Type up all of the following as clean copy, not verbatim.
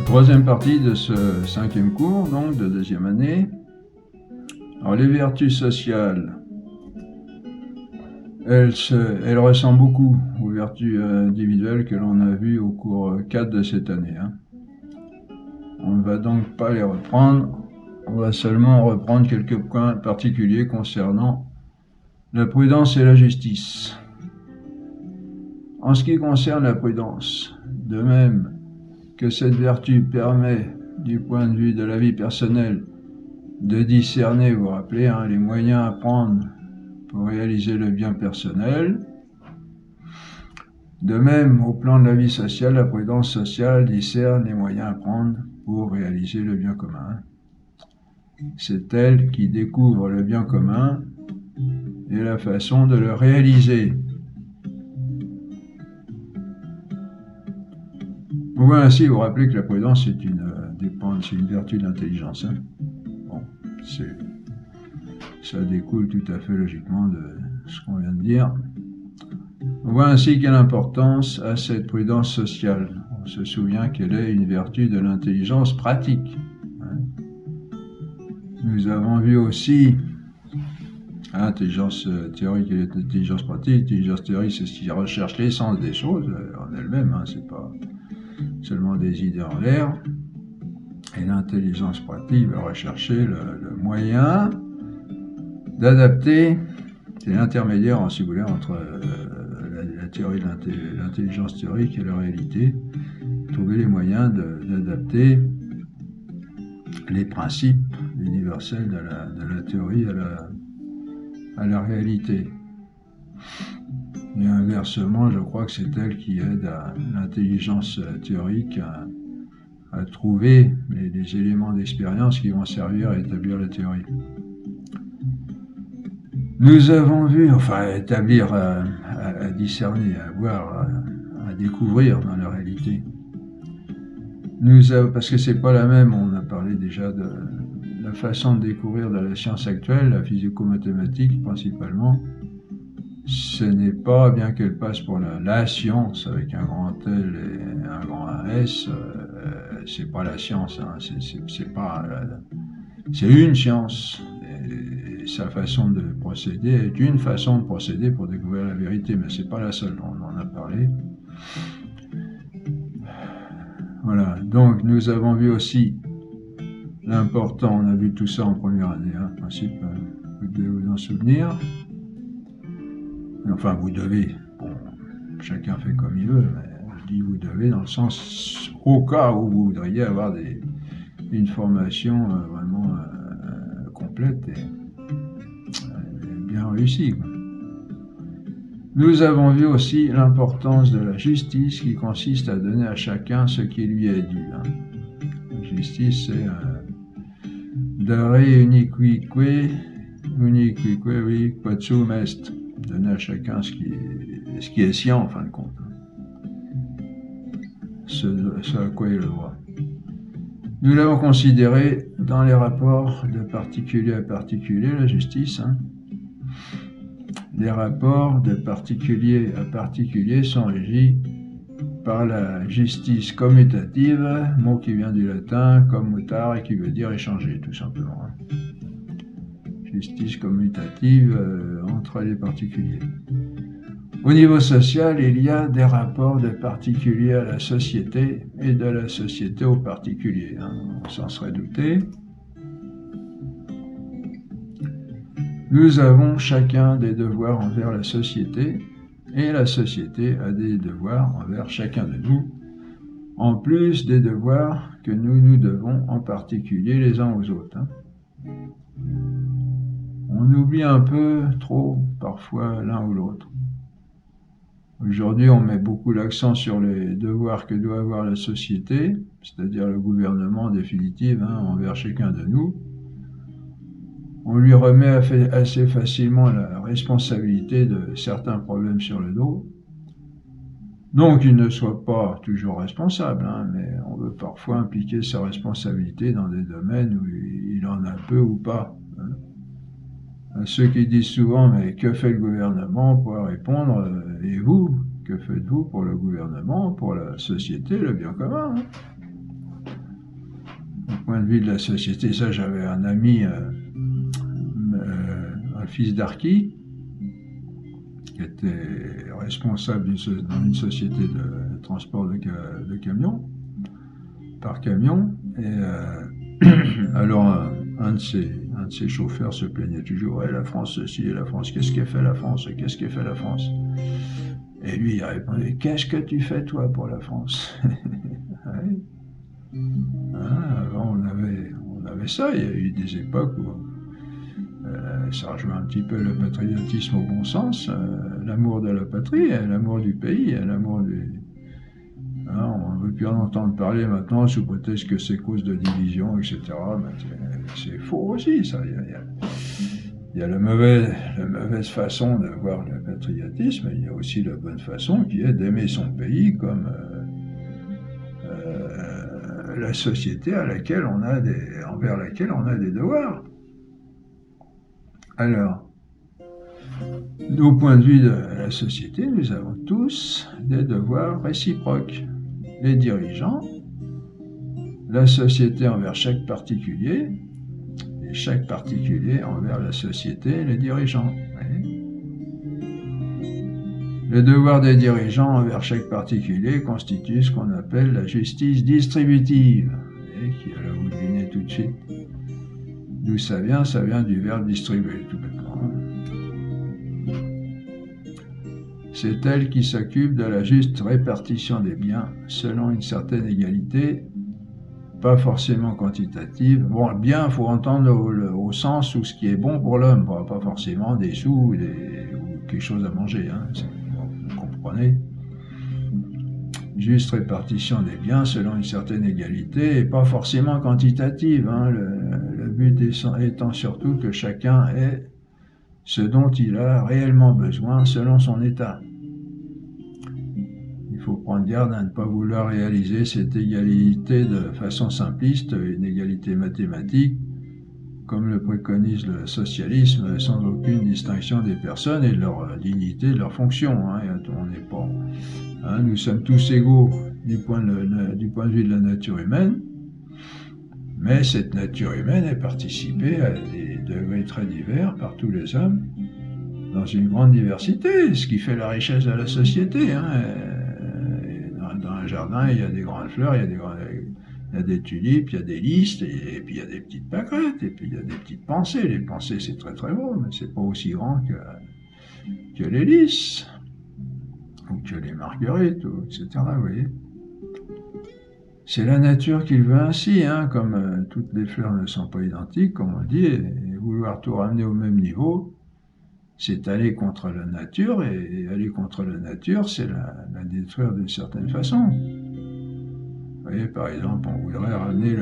Troisième partie de ce 5e cours, donc de 2e année. Alors les vertus sociales, elles ressemblent beaucoup aux vertus individuelles que l'on a vues au cours 4 de cette année. On ne va donc pas les reprendre, on va seulement reprendre quelques points particuliers concernant la prudence et la justice. En ce qui concerne la prudence, de même que cette vertu permet, du point de vue de la vie personnelle, de discerner, vous vous rappelez, les moyens à prendre pour réaliser le bien personnel. De même, au plan de la vie sociale, la prudence sociale discerne les moyens à prendre pour réaliser le bien commun. C'est elle qui découvre le bien commun et la façon de le réaliser. Vous voyez ainsi, vous rappelez que la prudence c'est une vertu de l'intelligence. Bon, ça découle tout à fait logiquement de ce qu'on vient de dire. On voit ainsi quelle importance a cette prudence sociale. On se souvient qu'elle est une vertu de l'intelligence pratique. Nous avons vu aussi l'intelligence théorique et l'intelligence pratique. L'intelligence théorique, c'est ce qui recherche l'essence des choses en elle-même, c'est pas seulement des idées en l'air. Et l'intelligence pratique va rechercher le moyen d'adapter, c'est l'intermédiaire, si vous voulez, entre la théorie de l'intelligence théorique et la réalité, trouver les moyens d'adapter les principes universels de la théorie à la réalité. Et inversement, je crois que c'est elle qui aide à l'intelligence théorique à trouver les éléments d'expérience qui vont servir à établir la théorie. Nous avons vu, établir, à discerner, à voir, à découvrir dans la réalité. Parce que c'est pas la même, on a parlé déjà de la façon de découvrir de la science actuelle, la physico-mathématique principalement. Ce n'est pas, bien qu'elle passe pour la science avec un grand L et un grand S, c'est pas la science, c'est une science. Et sa façon de procéder est une façon de procéder pour découvrir la vérité, mais c'est pas la seule, on en a parlé. Voilà, donc nous avons vu aussi l'important, on a vu tout ça en première année, en principe, vous devez vous en souvenir. Enfin, vous devez, bon, chacun fait comme il veut, mais je dis vous devez dans le sens, au cas où vous voudriez avoir une formation vraiment complète et bien réussie. Nous avons vu aussi l'importance de la justice qui consiste à donner à chacun ce qui lui est dû. La justice, c'est dare uniquique quotium est. Donner à chacun ce qui est sien en fin de compte. Ce à quoi il a le droit. Nous l'avons considéré dans les rapports de particulier à particulier, la justice. Les rapports de particulier à particulier sont régis par la justice commutative, mot qui vient du latin commutare et qui veut dire échanger, tout simplement. Justice commutative entre les particuliers. Au niveau social, il y a des rapports de particulier à la société et de la société aux particuliers. On s'en serait douté. Nous avons chacun des devoirs envers la société et la société a des devoirs envers chacun de nous, en plus des devoirs que nous devons en particulier les uns aux autres. On oublie un peu trop, parfois, l'un ou l'autre. Aujourd'hui, on met beaucoup l'accent sur les devoirs que doit avoir la société, c'est-à-dire le gouvernement définitif envers chacun de nous. On lui remet assez facilement la responsabilité de certains problèmes sur le dos. Donc, il ne soit pas toujours responsable, hein, mais on veut parfois impliquer sa responsabilité dans des domaines où il en a peu ou pas. À ceux qui disent souvent, mais que fait le gouvernement? On pourrait répondre, et vous, que faites-vous pour le gouvernement, pour la société, le bien commun, hein? Du point de vue de la société, ça, j'avais un ami, un fils d'Arki, qui était responsable dans une société de transport de camions, par camion, et alors un de ses chauffeurs se plaignait toujours, ouais, la France ceci et la France, qu'est-ce qu'elle fait la France, qu'est-ce qu'elle fait la France? Et lui il répondait, qu'est-ce que tu fais toi pour la France? Ouais. Hein, avant on avait ça, il y a eu des époques où ça rejoint un petit peu le patriotisme au bon sens, l'amour de la patrie, l'amour du pays, l'amour du... Hein, on ne veut plus en entendre parler maintenant sous prétexte que c'est cause de division, etc. C'est faux aussi, ça. Il y a la mauvaise façon de voir le patriotisme, et il y a aussi la bonne façon qui est d'aimer son pays comme la société envers laquelle on a des devoirs. Alors, au point de vue de la société, nous avons tous des devoirs réciproques. Les dirigeants, la société envers chaque particulier, et chaque particulier envers la société et les dirigeants. Le devoir des dirigeants envers chaque particulier constitue ce qu'on appelle la justice distributive, qui, là, vous devinez tout de suite d'où ça vient du verbe distribuer, tout bêtement. C'est elle qui s'occupe de la juste répartition des biens selon une certaine égalité, pas forcément quantitative. Bon, le bien, il faut entendre au sens où ce qui est bon pour l'homme, pas forcément des sous ou quelque chose à manger, hein. Vous comprenez? Juste répartition des biens selon une certaine égalité et pas forcément quantitative, hein. Le but étant surtout que chacun ait ce dont il a réellement besoin selon son état. Il faut prendre garde à ne pas vouloir réaliser cette égalité de façon simpliste, une égalité mathématique, comme le préconise le socialisme, sans aucune distinction des personnes et de leur dignité, de leur fonction. Hein. On n'est pas, hein, nous sommes tous égaux du point de vue de la nature humaine, mais cette nature humaine est participée à des degrés très divers par tous les hommes, dans une grande diversité, ce qui fait la richesse de la société. Hein. Dans un jardin, il y a des grandes fleurs, il y a des tulipes, il y a des lys, et puis il y a des petites pâquerettes, et puis il y a des petites pensées. Les pensées, c'est très très beau, mais c'est pas aussi grand que les lys, ou que les marguerites, etc. Vous voyez. C'est la nature qui le veut ainsi, hein, comme toutes les fleurs ne sont pas identiques, comme on dit, et vouloir tout ramener au même niveau, c'est aller contre la nature, et aller contre la nature, c'est la détruire d'une certaine façon. Vous voyez, par exemple, on voudrait ramener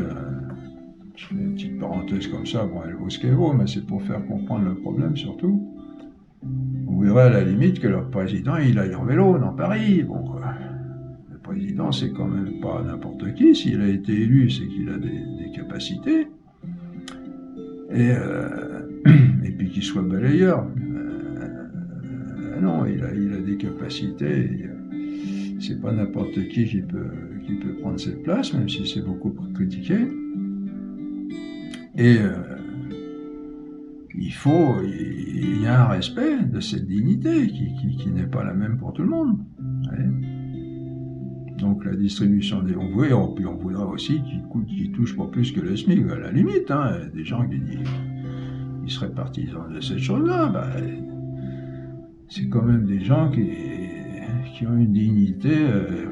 je fais une petite parenthèse comme ça, bon, elle vaut ce qu'elle vaut, mais c'est pour faire comprendre le problème surtout. On voudrait à la limite que leur président, il aille en vélo dans Paris, bon quoi. Le président, c'est quand même pas n'importe qui, s'il a été élu, c'est qu'il a des capacités, et puis qu'il soit balayeur. Non, il a des capacités, c'est pas n'importe qui peut prendre cette place, même si c'est beaucoup critiqué. Et il y a un respect de cette dignité qui n'est pas la même pour tout le monde. Ouais. Donc la distribution des... On voudra aussi qu'ils touchent pas plus que le SMIC, à la limite. Hein, des gens qui seraient partisans de cette chose-là, c'est quand même des gens qui ont une dignité,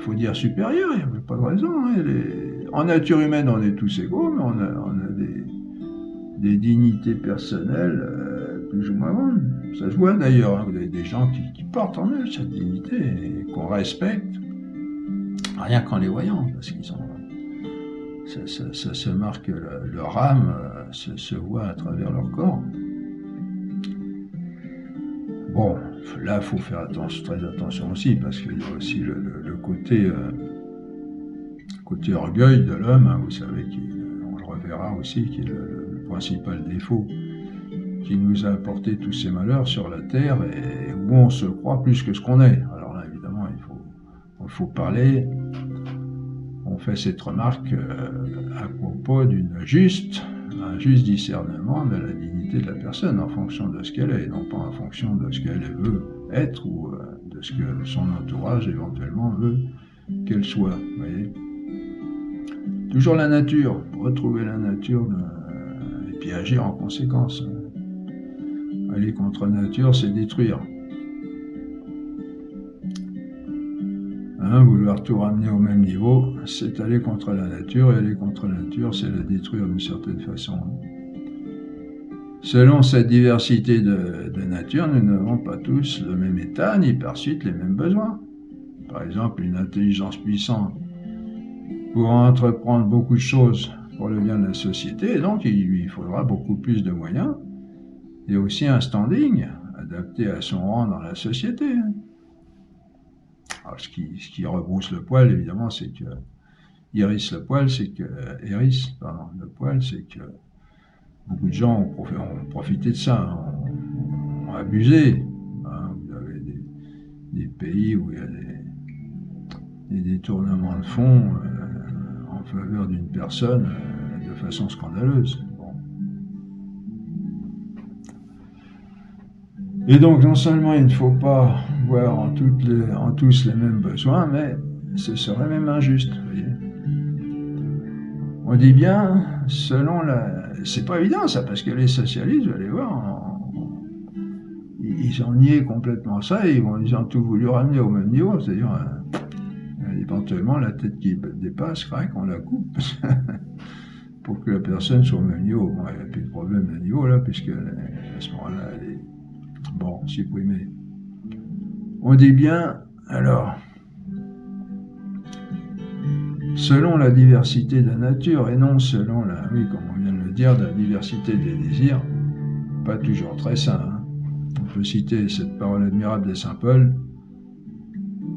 faut dire, supérieure, il n'y a pas de raison. Hein. En nature humaine, on est tous égaux, mais on a des dignités personnelles plus ou moins grandes. Ça se voit d'ailleurs, hein. Vous avez des gens qui portent en eux cette dignité et qu'on respecte, rien qu'en les voyant, parce qu'ils ont... Ça se marque, leur âme se voit à travers leur corps. Bon, là, il faut faire très attention aussi, parce qu'il y a aussi le côté orgueil de l'homme, hein, vous savez, on le reverra aussi, qui est le principal défaut qui nous a apporté tous ces malheurs sur la terre, et où on se croit plus que ce qu'on est. Alors là, évidemment, il faut parler. On fait cette remarque à propos un juste discernement de la dignité de la personne en fonction de ce qu'elle est, non pas en fonction de ce qu'elle veut être ou de ce que son entourage éventuellement veut qu'elle soit. Vous voyez, toujours la nature, retrouver la nature et puis agir en conséquence. Aller contre la nature, c'est détruire. Vouloir tout ramener au même niveau, c'est aller contre la nature, et aller contre la nature, c'est la détruire d'une certaine façon. Selon cette diversité de nature, nous n'avons pas tous le même état, ni par suite les mêmes besoins. Par exemple, une intelligence puissante pourra entreprendre beaucoup de choses pour le bien de la société, et donc il lui faudra beaucoup plus de moyens, et aussi un standing adapté à son rang dans la société. Alors, ce qui rebrousse le poil, évidemment, c'est que le poil, c'est que beaucoup de gens ont profité de ça, ont abusé. Vous avez des pays où il y a des détournements de fonds en faveur d'une personne de façon scandaleuse. Bon. Et donc, non seulement il ne faut pas voir en tous les mêmes besoins, mais ce serait même injuste. Vous voyez. On dit bien, c'est pas évident ça, parce que les socialistes, vous allez voir, ils ont nié complètement ça, et ils ont tout voulu ramener au même niveau, c'est-à-dire éventuellement la tête qui dépasse, on la coupe, pour que la personne soit au même niveau. Bon, il n'y a plus de problème à niveau là, puisque à ce moment-là, elle est supprimée. On dit bien, alors, selon la diversité de la nature, et non selon comme on vient de le dire, la diversité des désirs, pas toujours très sain. Hein. On peut citer cette parole admirable de saint Paul,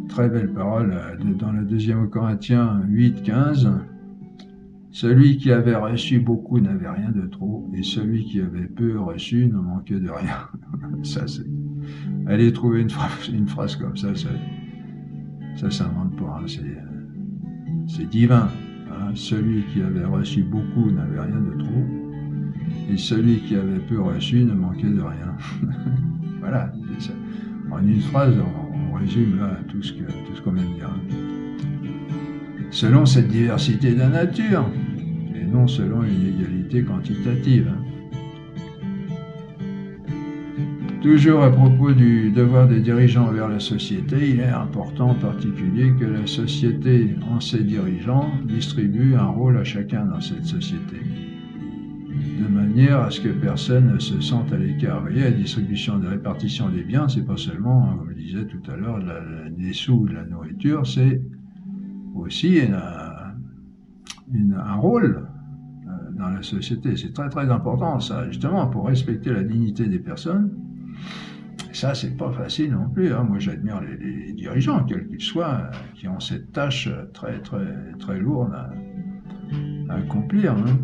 très belle parole, dans le 2 Corinthiens 8, 15. Celui qui avait reçu beaucoup n'avait rien de trop, et celui qui avait peu reçu ne manquait de rien. Ça, c'est... Allez trouver une phrase comme ça s'invente pas, hein, c'est divin. Hein. Celui qui avait reçu beaucoup n'avait rien de trop, et celui qui avait peu reçu ne manquait de rien. Voilà, c'est ça. En une phrase, on résume là tout ce qu'on vient de dire. Selon cette diversité de la nature, et non selon une égalité quantitative. Toujours à propos du devoir des dirigeants envers la société, il est important en particulier que la société, en ses dirigeants, distribue un rôle à chacun dans cette société, de manière à ce que personne ne se sente à l'écart. Vous voyez, la répartition des biens, c'est pas seulement, comme je disais tout à l'heure, des sous, de la nourriture, c'est aussi un rôle dans la société. C'est très très important, ça, justement, pour respecter la dignité des personnes. Ça, c'est pas facile non plus. Hein. Moi, j'admire les dirigeants, quels qu'ils soient, qui ont cette tâche très très très lourde à accomplir. Hein.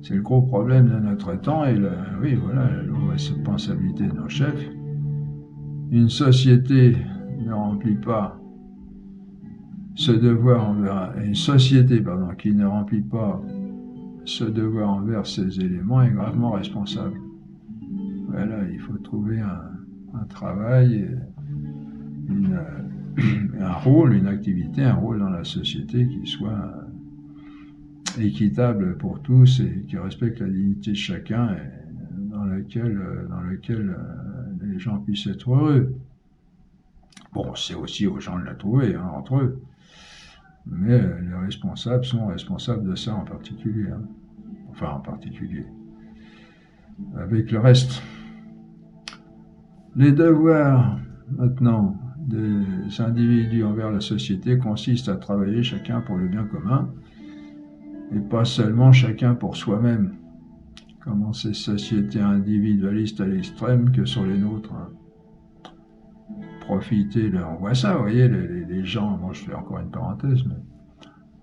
C'est le gros problème de notre temps et la lourde responsabilité de nos chefs. Une société ne remplit pas ce devoir qui ne remplit pas ce devoir envers ces éléments est gravement responsable. Voilà, il faut trouver un travail, un rôle, une activité, un rôle dans la société qui soit équitable pour tous et qui respecte la dignité de chacun et dans lequel les gens puissent être heureux. Bon, c'est aussi aux gens de la trouver, hein, entre eux. Mais les responsables sont responsables de ça en particulier. Hein. Enfin, en particulier. Avec le reste. Les devoirs, maintenant, des individus envers la société consistent à travailler chacun pour le bien commun et pas seulement chacun pour soi-même, comme dans ces sociétés individualistes à l'extrême que sont les nôtres. Hein. profiter, là, on voit ça, vous voyez, les gens, bon, je fais encore une parenthèse, mais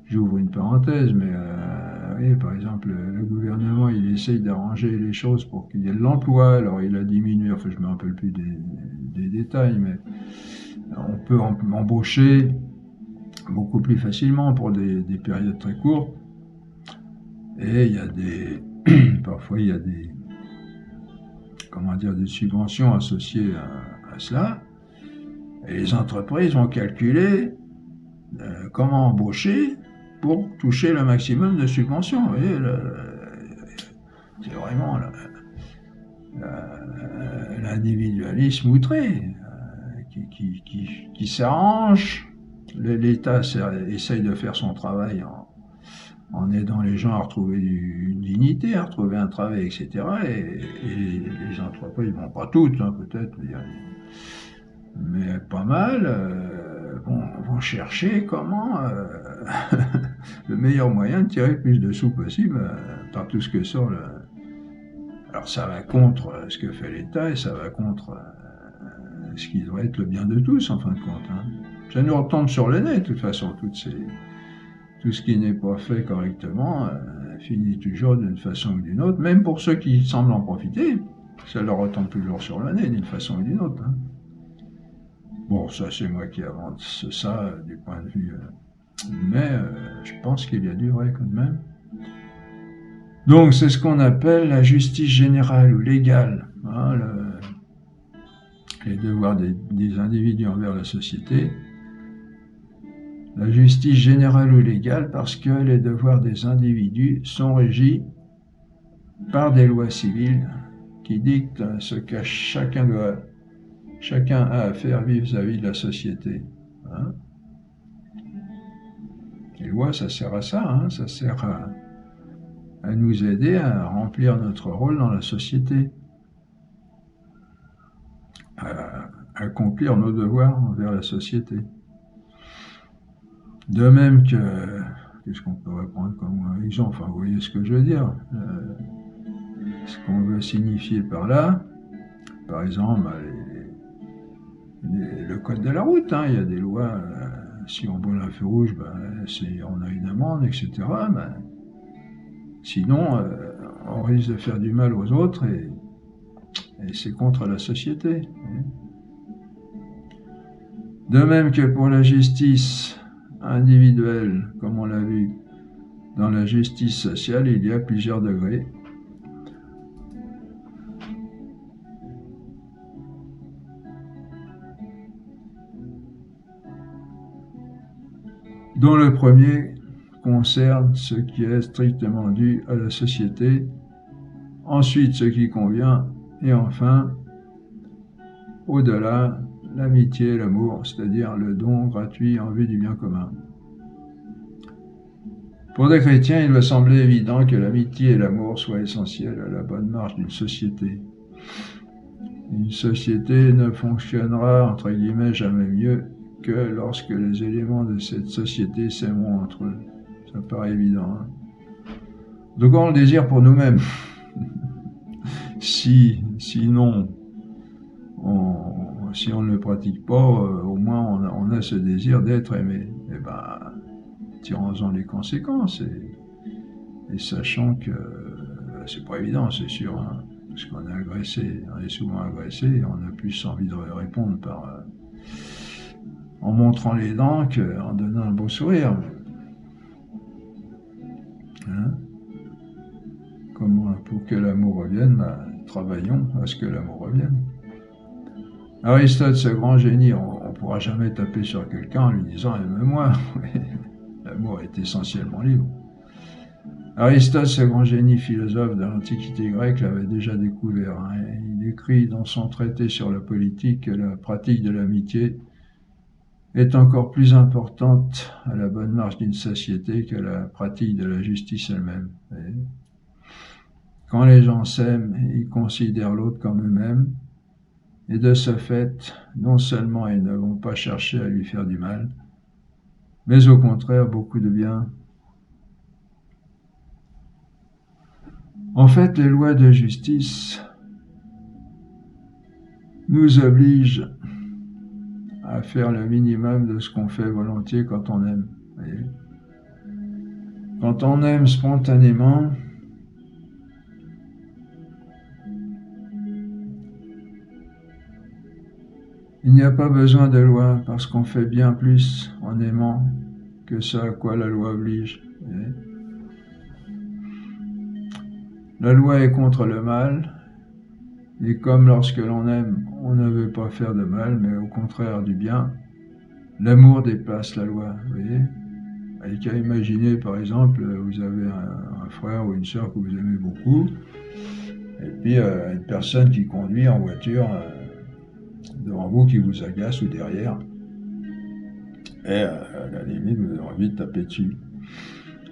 j'ouvre une parenthèse, mais vous voyez, par exemple, le gouvernement, il essaye d'arranger les choses pour qu'il y ait de l'emploi, alors il a diminué, enfin je ne me rappelle plus des détails, mais on peut embaucher beaucoup plus facilement pour des périodes très courtes, et il y a parfois il y a des subventions associées à cela, et les entreprises vont calculer comment embaucher pour toucher le maximum de subventions. Vous voyez, c'est vraiment l'individualisme outré qui s'arrange. L'État essaye de faire son travail en aidant les gens à retrouver une dignité, à retrouver un travail, etc. Et les entreprises, bon, pas toutes, hein, peut-être, mais pas mal, vont chercher comment le meilleur moyen de tirer le plus de sous possible par tout ce que sort le... Alors ça va contre ce que fait l'État et ça va contre ce qui devrait être le bien de tous, en fin de compte. Hein. Ça nous retombe sur le nez, de toute façon, tout ce qui n'est pas fait correctement finit toujours d'une façon ou d'une autre, même pour ceux qui semblent en profiter, ça leur retombe toujours sur le nez d'une façon ou d'une autre. Hein. Bon, ça c'est moi qui avance ça du point de vue... mais je pense qu'il y a du vrai quand même. Donc c'est ce qu'on appelle la justice générale ou légale, hein, les devoirs des individus envers la société. La justice générale ou légale parce que les devoirs des individus sont régis par des lois civiles qui dictent ce que chacun a à faire vis-à-vis de la société. Hein. Les lois, ça sert à ça, hein, ça sert à nous aider à remplir notre rôle dans la société, à accomplir nos devoirs envers la société. De même que, qu'est-ce qu'on pourrait prendre comme exemple, enfin vous voyez ce que je veux dire, ce qu'on veut signifier par là, par exemple, le code de la route, hein, il y a des lois, si on brûle un feu rouge, on a une amende, etc. Sinon, on risque de faire du mal aux autres et c'est contre la société. De même que pour la justice individuelle, comme on l'a vu, dans la justice sociale, il y a plusieurs degrés. Dont le premier concerne ce qui est strictement dû à la société, ensuite ce qui convient, et enfin, au-delà, l'amitié et l'amour, c'est-à-dire le don gratuit en vue du bien commun. Pour des chrétiens, il va sembler évident que l'amitié et l'amour soient essentiels à la bonne marche d'une société. Une société ne fonctionnera, entre guillemets, jamais mieux que lorsque les éléments de cette société s'aimeront entre eux. Ça paraît évident. Hein. Donc on le désire pour nous-mêmes. Sinon, si on ne le pratique pas, au moins on a ce désir d'être aimé. Et tirons-en les conséquences et sachant que c'est pas évident, c'est sûr, hein, parce qu'on est agressé, on est souvent agressé et on a plus envie de répondre en montrant les dents qu'en donnant un beau sourire. Hein? Pour que l'amour revienne, travaillons à ce que l'amour revienne. Aristote, ce grand génie, on ne pourra jamais taper sur quelqu'un en lui disant « aime-moi ». L'amour est essentiellement libre. Aristote, ce grand génie philosophe de l'Antiquité grecque, l'avait déjà découvert. Hein. Il écrit dans son traité sur la politique que la pratique de l'amitié est encore plus importante à la bonne marche d'une société que la pratique de la justice elle-même. Quand les gens s'aiment, ils considèrent l'autre comme eux-mêmes, et de ce fait, non seulement ils ne vont pas chercher à lui faire du mal, mais au contraire beaucoup de bien. En fait, les lois de justice nous obligent à faire le minimum de ce qu'on fait volontiers quand on aime. Vous voyez ? Quand on aime spontanément, il n'y a pas besoin de loi, parce qu'on fait bien plus en aimant que ce à quoi la loi oblige. Vous voyez ? La loi est contre le mal, et comme lorsque l'on aime, on ne veut pas faire de mal, mais au contraire du bien, l'amour dépasse la loi, vous voyez ? Et qu'à imaginer, par exemple, vous avez un frère ou une sœur que vous aimez beaucoup, et puis une personne qui conduit en voiture devant vous, qui vous agace ou derrière, et à la limite, vous avez envie de taper dessus.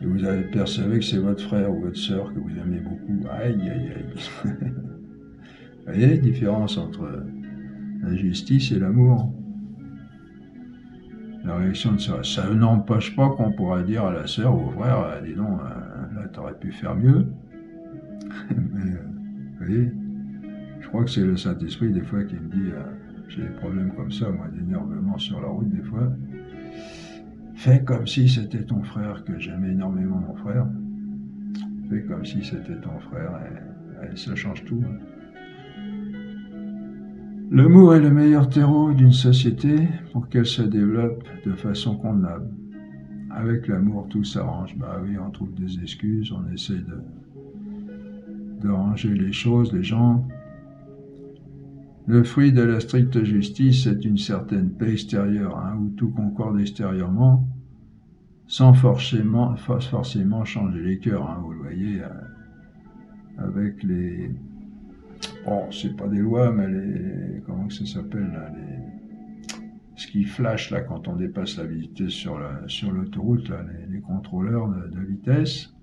Et vous avez percevé que c'est votre frère ou votre sœur que vous aimez beaucoup. Aïe, aïe, aïe. Vous voyez la différence entre la justice et l'amour? La réaction de ça n'empêche pas qu'on pourra dire à la sœur ou au frère, dis donc, là t'aurais pu faire mieux. Mais, vous voyez, je crois que c'est le Saint-Esprit des fois qui me dit, j'ai des problèmes comme ça, moi, d'énervement sur la route des fois. Fais comme si c'était ton frère, que j'aimais énormément mon frère. Fais comme si c'était ton frère, et ça change tout. L'amour est le meilleur terreau d'une société pour qu'elle se développe de façon convenable. Avec l'amour, tout s'arrange. Bah oui, on trouve des excuses, on essaie de ranger les choses, les gens. Le fruit de la stricte justice est une certaine paix extérieure, où tout concorde extérieurement, sans forcément changer les cœurs. Vous le voyez, avec les... Bon, c'est pas des lois, mais les... Comment ça s'appelle là, ce qui flash là quand on dépasse la vitesse sur l'autoroute, là, les contrôleurs de vitesse.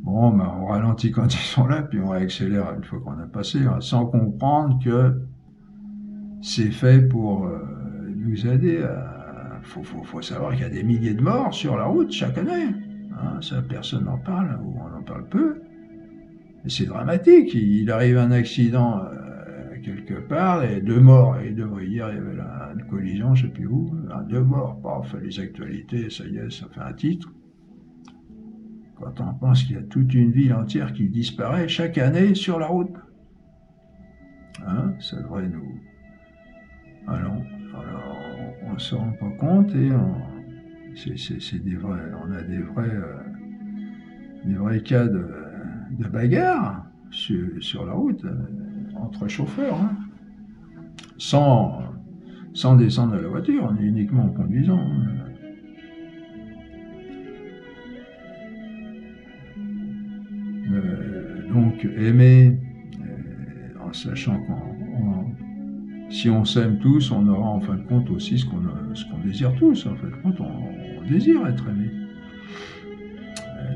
Bon, ben, on ralentit quand ils sont là, puis on réaccélère une fois qu'on a passé, sans comprendre que c'est fait pour nous aider. Faut savoir qu'il y a des milliers de morts sur la route chaque année. Ça, personne n'en parle, ou on en parle peu. Et c'est dramatique. Il arrive un accident quelque part, et 2 morts. Et hier, il y avait une collision, je ne sais plus où. 2 morts. Paf, les actualités, ça y est, ça fait un titre. Quand on pense qu'il y a toute une ville entière qui disparaît chaque année sur la route. Ça devrait nous... Alors, on ne se rend pas compte, et c'est des vrais... On a des vrais cas de bagarre sur la route, entre chauffeurs, sans descendre de la voiture, on est uniquement en conduisant. Donc aimer, en sachant si on s'aime tous, on aura en fin de compte aussi ce qu'on désire tous. En fin de compte, on désire être aimé.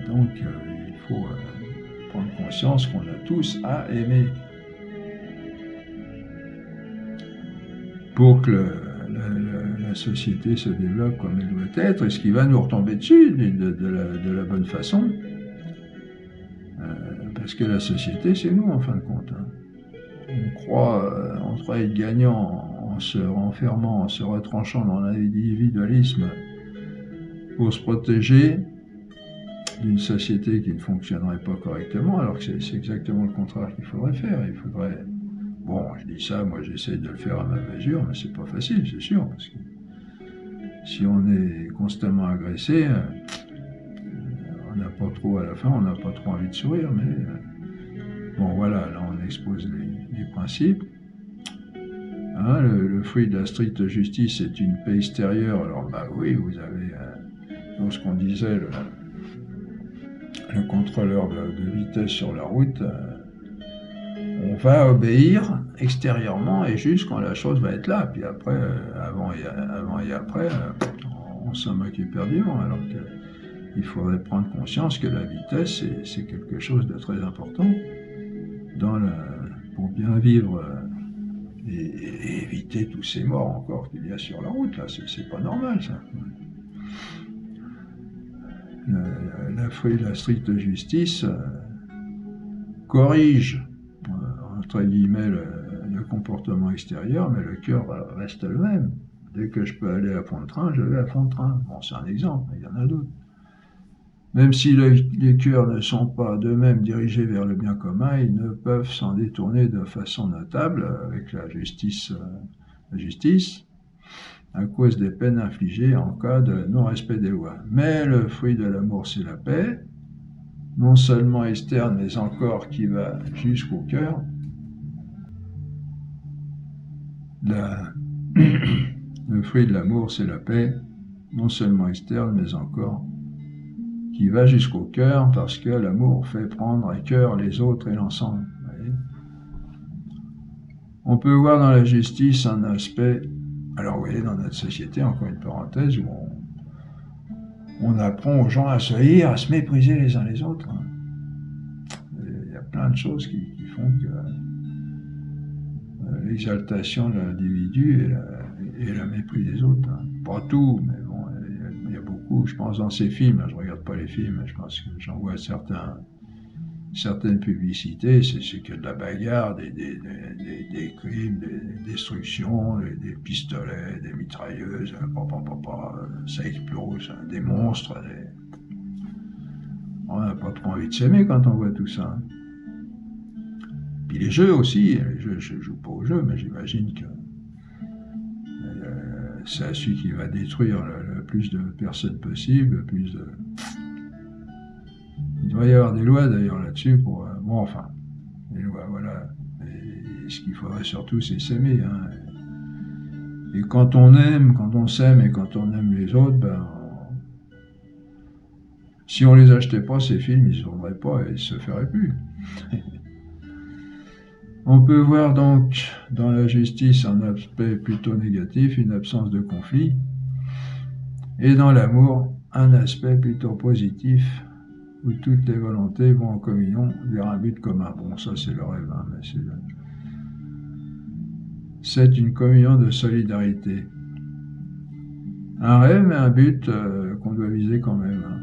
Donc il faut prendre conscience qu'on a tous à aimer. Pour que la société se développe comme elle doit être, et ce qui va nous retomber dessus de la bonne façon. Parce que la société, c'est nous, en fin de compte. On croit être gagnant en se renfermant, en se retranchant dans l'individualisme pour se protéger d'une société qui ne fonctionnerait pas correctement, alors que c'est exactement le contraire qu'il faudrait faire. Il faudrait... Bon, je dis ça, moi j'essaie de le faire à ma mesure, mais c'est pas facile, c'est sûr, parce que si on est constamment agressé, on n'a pas trop, à la fin, on n'a pas trop envie de sourire, mais bon voilà, là on expose les principes. Le fruit de la stricte justice est une paix extérieure. Alors bah oui, vous avez, dans ce qu'on disait, le contrôleur de vitesse sur la route, on va obéir extérieurement et juste quand la chose va être là. Puis après, avant et après, on s'en moque éperdument, alors qu'il faudrait prendre conscience que la vitesse, c'est quelque chose de très important pour bien vivre et éviter tous ces morts encore qu'il y a sur la route. Là, c'est pas normal, ça. La stricte justice corrige, entre guillemets, le comportement extérieur, mais le cœur reste le même. Dès que je peux aller à fond de train, je vais à fond de train. Bon, c'est un exemple, mais il y en a d'autres. Même si les cœurs ne sont pas d'eux-mêmes dirigés vers le bien commun, ils ne peuvent s'en détourner de façon notable avec la justice, à cause des peines infligées en cas de non-respect des lois. Mais le fruit de l'amour, c'est la paix, non seulement externe, mais encore qui va jusqu'au cœur. Le fruit de l'amour, c'est la paix, non seulement externe, mais encore qui va jusqu'au cœur, parce que l'amour fait prendre à cœur les autres et l'ensemble. On peut voir dans la justice un aspect, alors vous voyez, dans notre société, encore une parenthèse, où on apprend aux gens à se haïr, à se mépriser les uns les autres. Il y a plein de choses qui font que l'exaltation de l'individu et le mépris des autres. Pas tout, mais bon, il y a beaucoup. Je pense dans ces films, je ne regarde pas les films, je pense que j'en vois certaines publicités, c'est que de la bagarre, des crimes, des destructions, des pistolets, des mitrailleuses, ça explose, des monstres. On n'a pas trop envie de s'aimer quand on voit tout ça. Puis les jeux aussi, je ne joue pas aux jeux, mais j'imagine que c'est celui qui va détruire le plus de personnes possible, Il doit y avoir des lois d'ailleurs là-dessus pour... bon, enfin, les lois, voilà. Et ce qu'il faudrait surtout, c'est s'aimer. Hein. Et quand on s'aime et quand on aime les autres, si on les achetait pas, ces films, ils ne se vendraient pas et ils se feraient plus. On peut voir donc dans la justice un aspect plutôt négatif, une absence de conflit, et dans l'amour, un aspect plutôt positif, où toutes les volontés vont en communion vers un but commun. Bon, ça c'est le rêve, hein, mais c'est une communion de solidarité. Un rêve, mais un but qu'on doit viser quand même. Hein.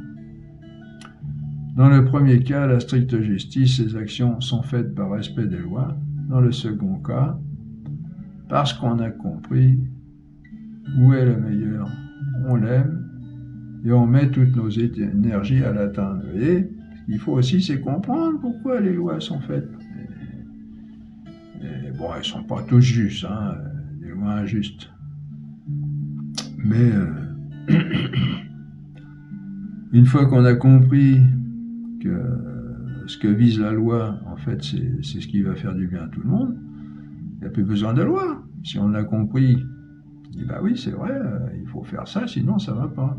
Dans le premier cas, la stricte justice, ces actions sont faites par respect des lois. Dans le second cas, parce qu'on a compris où est le meilleur, on l'aime et on met toutes nos énergies à l'atteindre. Vous voyez, ce qu'il faut aussi, c'est comprendre pourquoi les lois sont faites. Et bon, elles ne sont pas toutes justes, hein, des lois injustes. Mais une fois qu'on a compris que ce que vise la loi, en fait, c'est ce qui va faire du bien à tout le monde, il n'y a plus besoin de loi. Si on l'a compris, on dit, bah oui, c'est vrai, il faut faire ça, sinon ça ne va pas.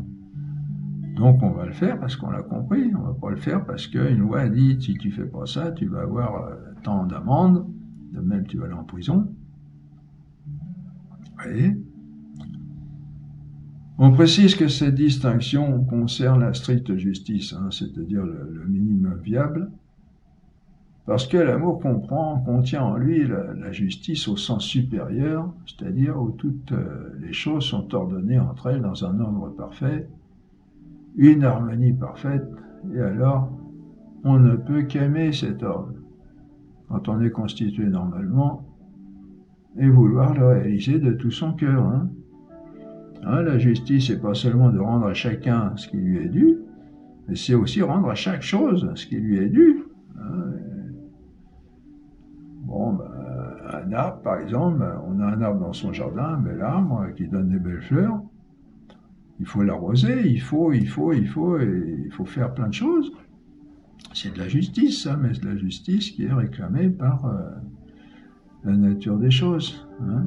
Donc on va le faire parce qu'on l'a compris, on ne va pas le faire parce qu'une loi dit, si tu ne fais pas ça, tu vas avoir tant d'amende, de même tu vas aller en prison. Vous voyez ? On précise que cette distinction concerne la stricte justice, hein, c'est-à-dire le minimum viable, parce que l'amour contient en lui la justice au sens supérieur, c'est-à-dire où toutes les choses sont ordonnées entre elles dans un ordre parfait, une harmonie parfaite, et alors on ne peut qu'aimer cet ordre, quand on est constitué normalement, et vouloir le réaliser de tout son cœur. Hein. Hein, la justice, c'est pas seulement de rendre à chacun ce qui lui est dû, mais c'est aussi rendre à chaque chose ce qui lui est dû. Hein. Bon, un arbre, par exemple, on a un arbre dans son jardin, un bel arbre qui donne des belles fleurs. Il faut l'arroser, il faut faire plein de choses. C'est de la justice, ça, mais c'est de la justice qui est réclamée par la nature des choses. Hein.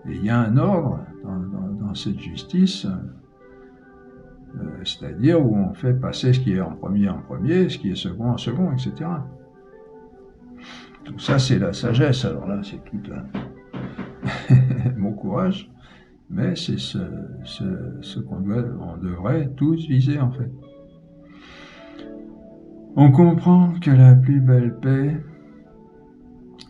Et il y a un ordre dans cette justice, c'est-à-dire où on fait passer ce qui est en premier, ce qui est second en second, etc. Tout ça, c'est la sagesse. Alors là, c'est tout mon courage, mais c'est ce qu'on devrait tous viser, en fait. On comprend que la plus belle paix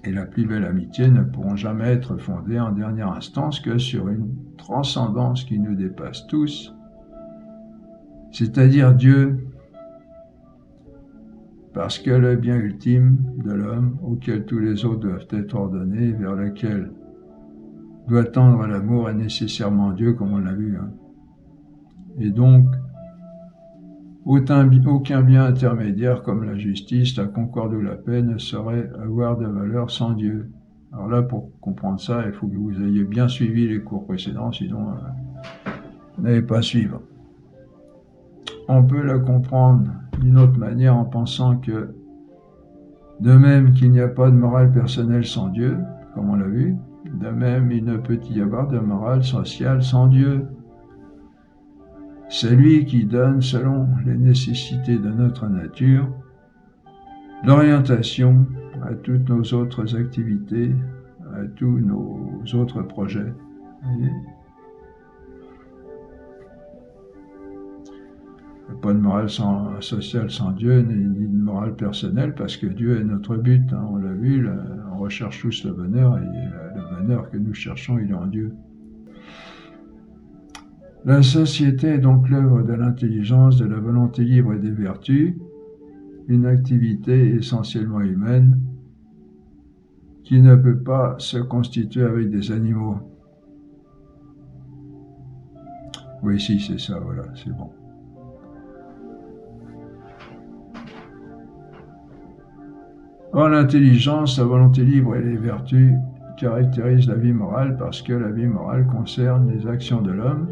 et la plus belle amitié ne pourront jamais être fondées en dernière instance que sur une transcendance qui nous dépasse tous, c'est-à-dire Dieu, parce que le bien ultime de l'homme, auquel tous les autres doivent être ordonnés, vers lequel doit tendre l'amour, est nécessairement Dieu, comme on l'a vu. Hein. Et donc, aucun bien intermédiaire comme la justice, la concorde ou la paix ne saurait avoir de valeur sans Dieu. Alors là, pour comprendre ça, il faut que vous ayez bien suivi les cours précédents, sinon vous n'allez pas suivre. On peut le comprendre d'une autre manière en pensant que, de même qu'il n'y a pas de morale personnelle sans Dieu, comme on l'a vu, de même il ne peut y avoir de morale sociale sans Dieu. C'est lui qui donne, selon les nécessités de notre nature, l'orientation à toutes nos autres activités, à tous nos autres projets. Voyez ? Il n'y a pas de morale sociale sans Dieu, ni de morale personnelle, parce que Dieu est notre but. Hein, on l'a vu, là, on recherche tous le bonheur, et le bonheur que nous cherchons, il est en Dieu. La société est donc l'œuvre de l'intelligence, de la volonté libre et des vertus, une activité essentiellement humaine qui ne peut pas se constituer avec des animaux. Oui, si, c'est ça, voilà, c'est bon. Or, l'intelligence, la volonté libre et les vertus caractérisent la vie morale parce que la vie morale concerne les actions de l'homme,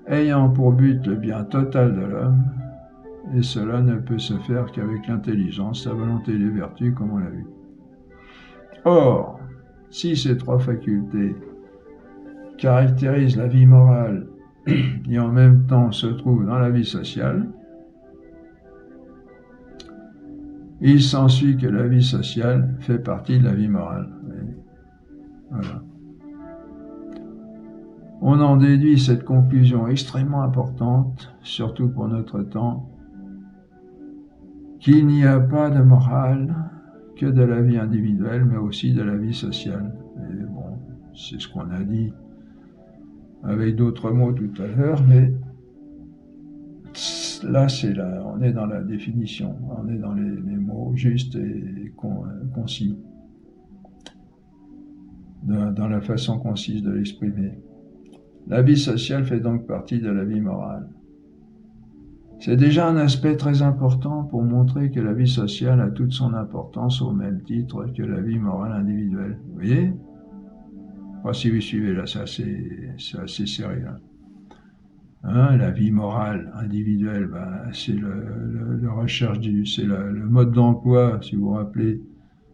ayant pour but le bien total de l'homme, et cela ne peut se faire qu'avec l'intelligence, la volonté et les vertus, comme on l'a vu. Or, si ces trois facultés caractérisent la vie morale et en même temps se trouvent dans la vie sociale, il s'ensuit que la vie sociale fait partie de la vie morale. Voilà. On en déduit cette conclusion extrêmement importante, surtout pour notre temps, qu'il n'y a pas de morale que de la vie individuelle, mais aussi de la vie sociale. Et bon, c'est ce qu'on a dit avec d'autres mots tout à l'heure, mais là, on est dans la définition, on est dans les mots justes et concis, dans la façon concise de l'exprimer. La vie sociale fait donc partie de la vie morale. C'est déjà un aspect très important pour montrer que la vie sociale a toute son importance au même titre que la vie morale individuelle. Vous voyez ? Enfin, si vous suivez là, c'est assez sérieux. Hein, la vie morale individuelle, c'est la recherche c'est le mode d'emploi, si vous vous rappelez,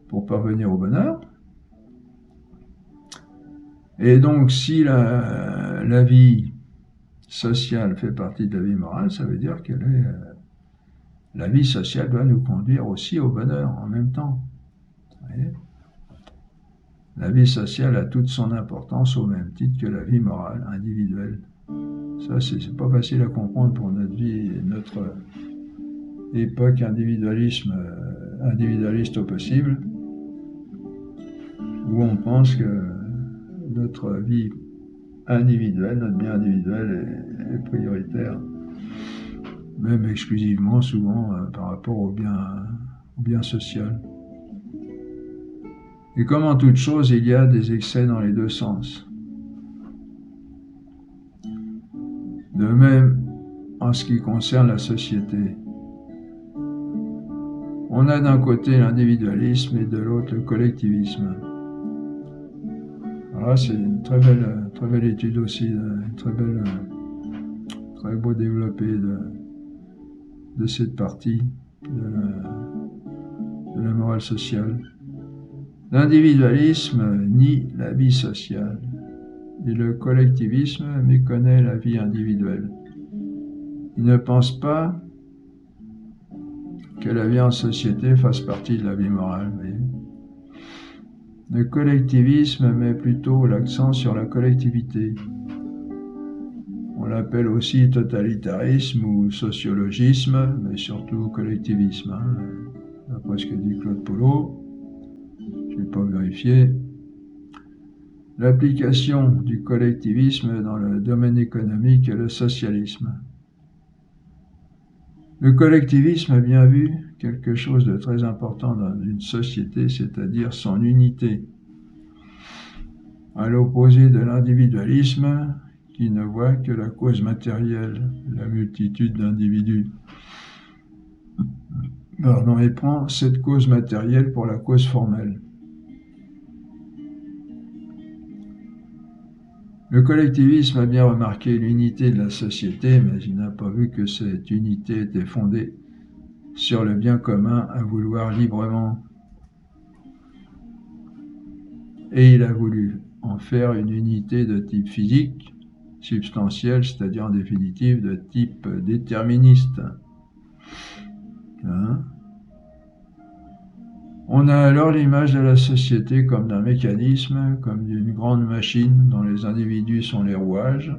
pour parvenir au bonheur. Et donc, si la vie sociale fait partie de la vie morale, ça veut dire que la vie sociale doit nous conduire aussi au bonheur en même temps. Vous voyez ? La vie sociale a toute son importance au même titre que la vie morale individuelle. Ça, c'est pas facile à comprendre pour notre vie et notre époque individualiste au possible, où on pense que notre vie individuelle, notre bien individuel est prioritaire, même exclusivement, souvent, par rapport au bien social. Et comme en toute chose, il y a des excès dans les deux sens. De même, en ce qui concerne la société, on a d'un côté l'individualisme et de l'autre le collectivisme. Alors là, c'est une très belle étude aussi, très beau développé de cette partie de la morale sociale. L'individualisme nie la vie sociale et le collectivisme méconnaît la vie individuelle. Il ne pense pas que la vie en société fasse partie de la vie morale. Le collectivisme met plutôt l'accent sur la collectivité. On l'appelle aussi totalitarisme ou sociologisme, mais surtout collectivisme, d'après ce que dit Claude Polo. Je ne vais pas vérifier. L'application du collectivisme dans le domaine économique et le socialisme. Le collectivisme a bien vu quelque chose de très important dans une société, c'est-à-dire son unité, à l'opposé de l'individualisme qui ne voit que la cause matérielle, la multitude d'individus. Pardon, et prend cette cause matérielle pour la cause formelle. Le collectivisme a bien remarqué l'unité de la société, mais il n'a pas vu que cette unité était fondée sur le bien commun à vouloir librement. Et il a voulu en faire une unité de type physique, substantielle, c'est-à-dire en définitive de type déterministe. Hein? On a alors l'image de la société comme d'un mécanisme, comme d'une grande machine dont les individus sont les rouages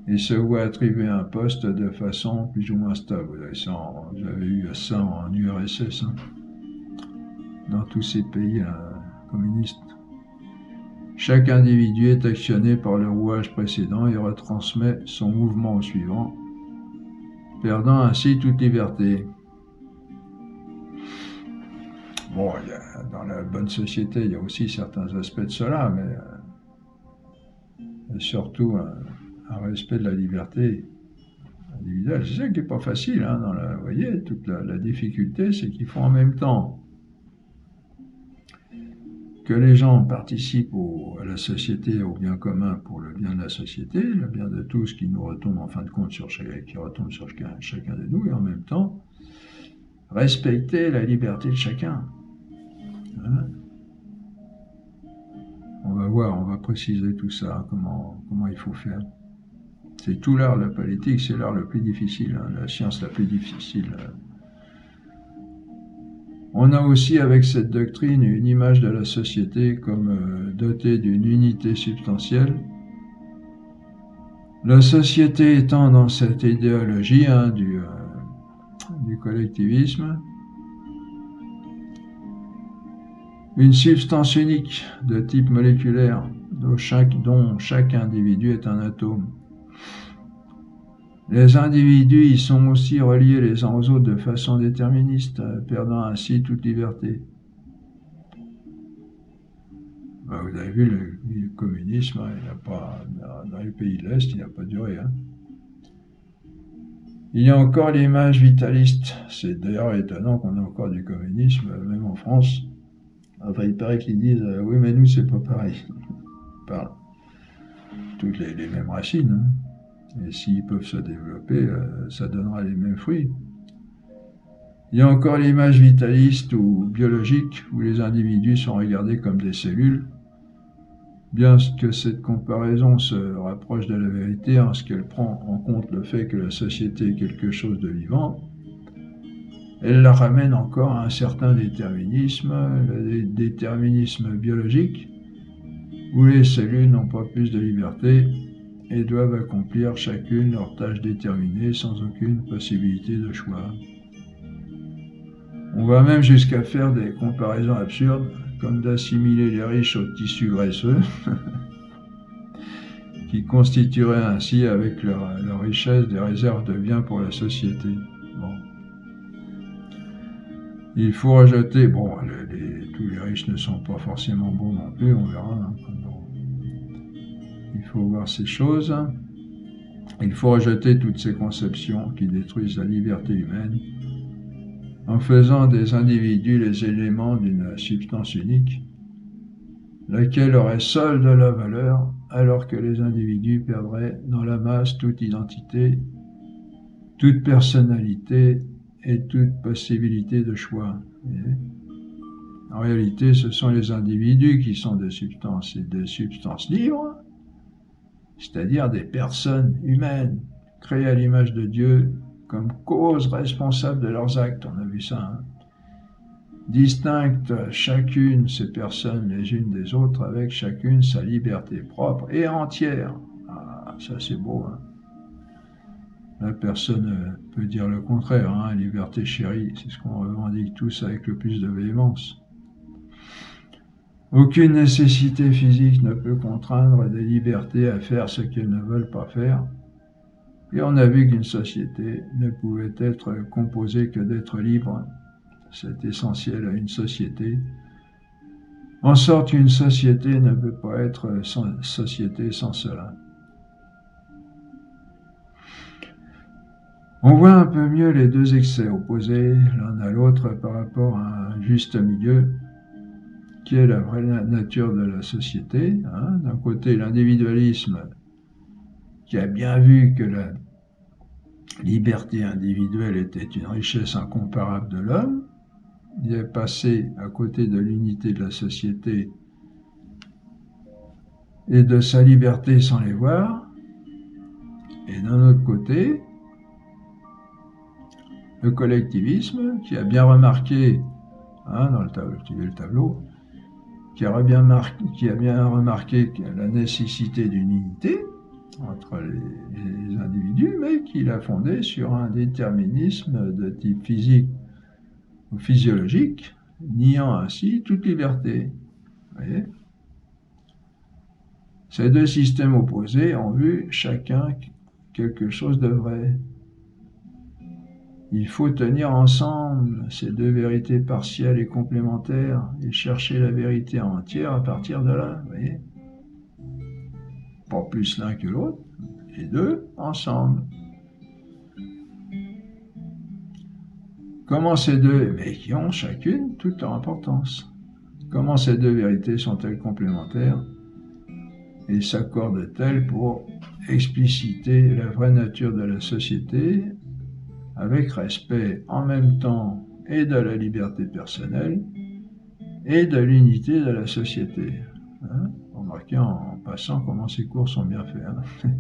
et se voient attribuer un poste de façon plus ou moins stable. Vous avez eu ça en URSS, hein, dans tous ces pays communistes. Chaque individu est actionné par le rouage précédent et retransmet son mouvement au suivant, perdant ainsi toute liberté. Bon, dans la bonne société, il y a aussi certains aspects de cela, mais surtout un respect de la liberté individuelle. C'est ça qui n'est pas facile. Hein, vous voyez, toute la difficulté, c'est qu'il faut en même temps que les gens participent à la société, au bien commun pour le bien de la société, le bien de tous qui nous retombe en fin de compte qui retombe sur chacun de nous, et en même temps respecter la liberté de chacun. Hein? On va voir, on va préciser tout ça, comment il faut faire. C'est tout l'art de la politique, c'est l'art le plus difficile, hein, la science la plus difficile. On a aussi avec cette doctrine une image de la société comme dotée d'une unité substantielle. La société étant dans cette idéologie du collectivisme, une substance unique de type moléculaire dont chaque individu est un atome. Les individus y sont aussi reliés les uns aux autres de façon déterministe, perdant ainsi toute liberté. Vous avez vu, le communisme, il n'a pas, dans les pays de l'Est, il n'a pas duré. Hein. Il y a encore l'image vitaliste. C'est d'ailleurs étonnant qu'on ait encore du communisme, même en France. Enfin, il paraît qu'ils disent oui, mais nous, c'est pas pareil. Ils parlent toutes les mêmes racines. Hein. Et s'ils peuvent se développer, ça donnera les mêmes fruits. Il y a encore l'image vitaliste ou biologique, où les individus sont regardés comme des cellules, bien que cette comparaison se rapproche de la vérité en ce qu'elle prend en compte le fait que la société est quelque chose de vivant, elle la ramène encore à un certain déterminisme, le déterminisme biologique, où les cellules n'ont pas plus de liberté et doivent accomplir chacune leur tâche déterminée sans aucune possibilité de choix. On va même jusqu'à faire des comparaisons absurdes, comme d'assimiler les riches aux tissus graisseux, qui constitueraient ainsi avec leur richesse des réserves de biens pour la société. Bon. Il faut rejeter, tous les riches ne sont pas forcément bons non plus, on verra. Hein, il faut voir ces choses. Il faut rejeter toutes ces conceptions qui détruisent la liberté humaine en faisant des individus les éléments d'une substance unique, laquelle aurait seule de la valeur, alors que les individus perdraient dans la masse toute identité, toute personnalité et toute possibilité de choix. En réalité, ce sont les individus qui sont des substances libres, c'est-à-dire des personnes humaines créées à l'image de Dieu comme cause responsable de leurs actes. On a vu ça. Hein. Distinctes chacune ces personnes les unes des autres avec chacune sa liberté propre et entière. Ah, ça c'est beau. Hein. La personne peut dire le contraire. Hein. Liberté chérie, c'est ce qu'on revendique tous avec le plus de véhémence. Aucune nécessité physique ne peut contraindre des libertés à faire ce qu'elles ne veulent pas faire, Et on a vu qu'une société ne pouvait être composée que d'êtres libres. C'est essentiel à une société. En sorte qu'une société ne peut pas être société sans cela. On voit un peu mieux les deux excès opposés l'un à l'autre par rapport à un juste milieu, qui est la vraie nature de la société. D'un côté, l'individualisme, qui a bien vu que la liberté individuelle était une richesse incomparable de l'homme, il est passé à côté de l'unité de la société et de sa liberté sans les voir. Et d'un autre côté, le collectivisme, qui a bien remarqué, dans le tableau, qui a bien remarqué la nécessité d'une unité entre les individus, mais qui l'a fondé sur un déterminisme de type physique ou physiologique, niant ainsi toute liberté. Vous voyez ? Ces deux systèmes opposés ont vu chacun quelque chose de vrai. Il faut tenir ensemble ces deux vérités partielles et complémentaires et chercher la vérité entière à partir de là. Vous voyez ? Pas plus l'un que l'autre, les deux ensemble. Comment ces deux, mais qui ont chacune toute leur importance, comment ces deux vérités sont-elles complémentaires et s'accordent-elles pour expliciter la vraie nature de la société avec respect en même temps et de la liberté personnelle et de l'unité de la société. Remarquez en passant comment ces cours sont bien faits.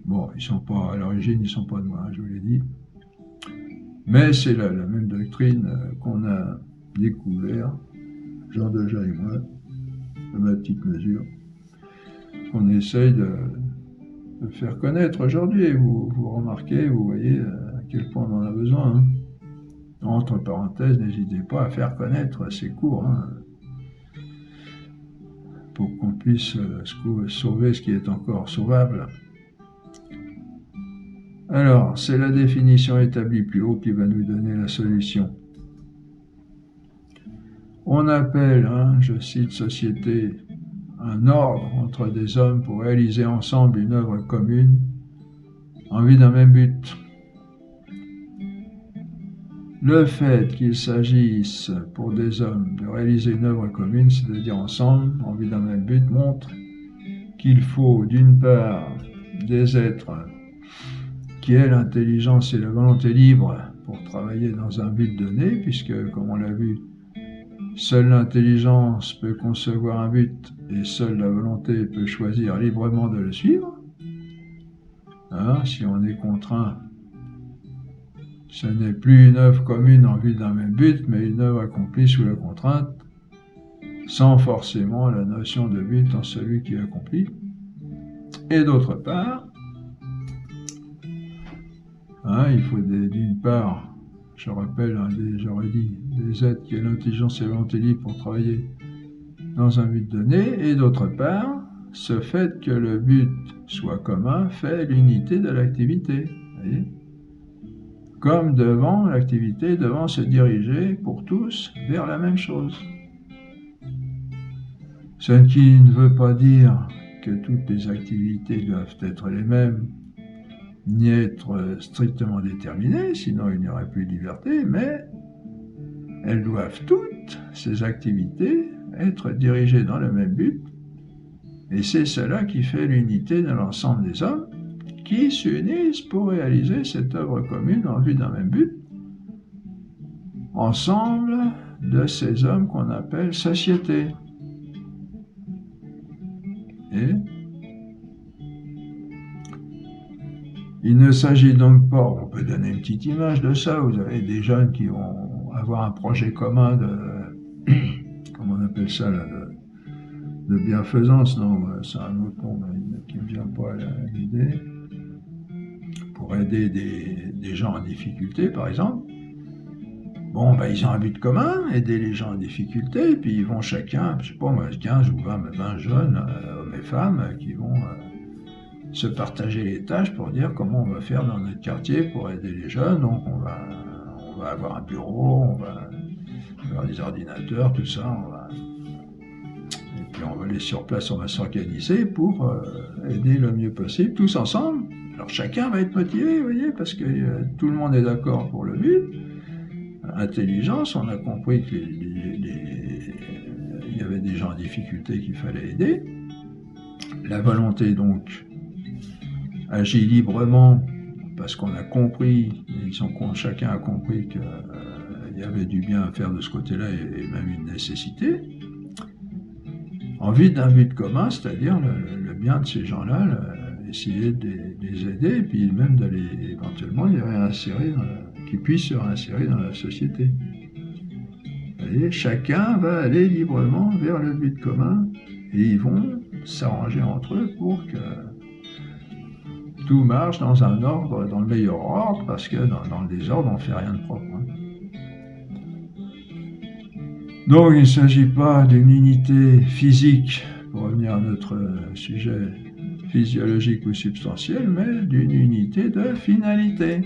Bon, ils sont pas, à l'origine, ils ne sont pas de moi, je vous l'ai dit. Mais c'est la même doctrine qu'on a découvert, Jean Deja et moi, de ma petite mesure, qu'on essaye de faire connaître aujourd'hui. Et vous remarquez, vous voyez à quel point on en a besoin. Entre parenthèses, n'hésitez pas à faire connaître ces cours, pour qu'on puisse sauver ce qui est encore sauvable. Alors, c'est la définition établie plus haut qui va nous donner la solution. On appelle, je cite, société, un ordre entre des hommes pour réaliser ensemble une œuvre commune en vue d'un même but. Le fait qu'il s'agisse pour des hommes de réaliser une œuvre commune, c'est-à-dire ensemble, en vue d'un même but, montre qu'il faut d'une part des êtres qui aient l'intelligence et la volonté libre pour travailler dans un but donné, puisque, comme on l'a vu, seule l'intelligence peut concevoir un but et seule la volonté peut choisir librement de le suivre. Si on est contraint, ce n'est plus une œuvre commune en vue d'un même but, mais une œuvre accomplie sous la contrainte, sans forcément la notion de but en celui qui l'accomplit. Et d'autre part, il faut d'une part, je rappelle, j'aurais dit, des êtres qui aient l'intelligence et la volonté libre pour travailler dans un but donné, et d'autre part, ce fait que le but soit commun fait l'unité de l'activité. Voyez ? Comme l'activité devant se diriger pour tous vers la même chose. Ce qui ne veut pas dire que toutes les activités doivent être les mêmes, ni être strictement déterminées, sinon il n'y aurait plus de liberté, mais elles doivent toutes, ces activités, être dirigées dans le même but, et c'est cela qui fait l'unité de l'ensemble des hommes, qui s'unissent pour réaliser cette œuvre commune en vue d'un même but, ensemble de ces hommes qu'on appelle société. Et il ne s'agit donc pas, on peut donner une petite image de ça, vous avez des jeunes qui vont avoir un projet commun de, comment on appelle ça, là, de bienfaisance, non, c'est un autre nom qui ne me vient pas à l'idée, pour aider des gens en difficulté, par exemple. Bon, ils ont un but commun, aider les gens en difficulté, puis ils vont chacun, je sais pas moi, 15 ou 20 jeunes, hommes et femmes, qui vont se partager les tâches pour dire comment on va faire dans notre quartier pour aider les jeunes. Donc on va avoir un bureau, on va avoir des ordinateurs, tout ça. Et puis on va aller sur place, on va s'organiser pour aider le mieux possible, tous ensemble. Alors chacun va être motivé, vous voyez, parce que tout le monde est d'accord pour le but. Intelligence, on a compris qu'il y avait des gens en difficulté qu'il fallait aider. La volonté donc agit librement parce qu'on a compris, chacun a compris qu'il y avait du bien à faire de ce côté-là et même une nécessité. En vue d'un but commun, c'est-à-dire le bien de ces gens-là, essayer de les aider et puis même d'aller éventuellement les réinsérer, qu'ils puissent se réinsérer dans la société. Vous voyez, chacun va aller librement vers le but commun et ils vont s'arranger entre eux pour que tout marche dans un ordre, dans le meilleur ordre, parce que dans le désordre, on ne fait rien de propre. Donc, il ne s'agit pas d'une unité physique, pour revenir à notre sujet physiologique ou substantiel, mais d'une unité de finalité.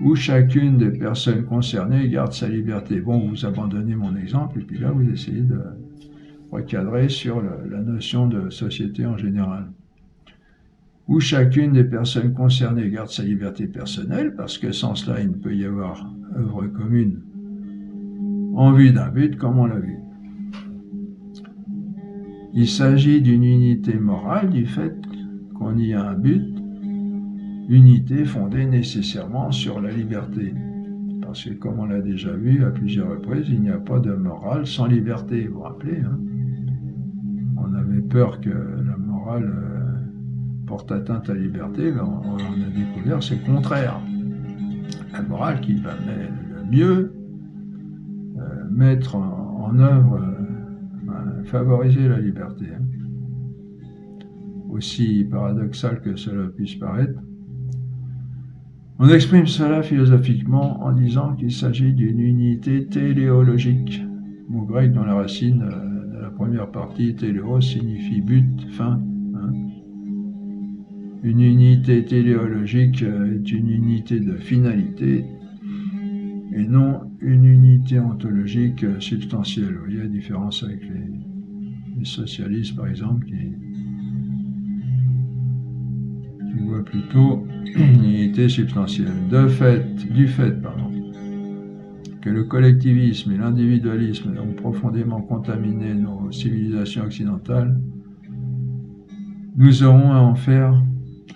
Où chacune des personnes concernées garde sa liberté. Bon, vous abandonnez mon exemple, et puis là, vous essayez de recadrer sur la notion de société en général. Où chacune des personnes concernées garde sa liberté personnelle, parce que sans cela, il ne peut y avoir œuvre commune en vue d'un but, comme on l'a vu. Il s'agit d'une unité morale du fait qu'on y a un but, unité fondée nécessairement sur la liberté. Parce que, comme on l'a déjà vu à plusieurs reprises, il n'y a pas de morale sans liberté, vous vous rappelez, hein? On avait peur que la morale porte atteinte à la liberté, mais on a découvert c'est le contraire. La morale qui va le mieux mettre en œuvre, favoriser la liberté. Hein. Aussi paradoxal que cela puisse paraître, on exprime cela philosophiquement en disant qu'il s'agit d'une unité téléologique, mot grec dont la racine de la première partie, téléos, signifie but, fin. Hein. Une unité téléologique est une unité de finalité et non une unité ontologique substantielle. Vous voyez la différence avec les socialistes, par exemple, qui voient plutôt une unité substantielle. Du fait, que le collectivisme et l'individualisme ont profondément contaminé nos civilisations occidentales, nous aurons à en faire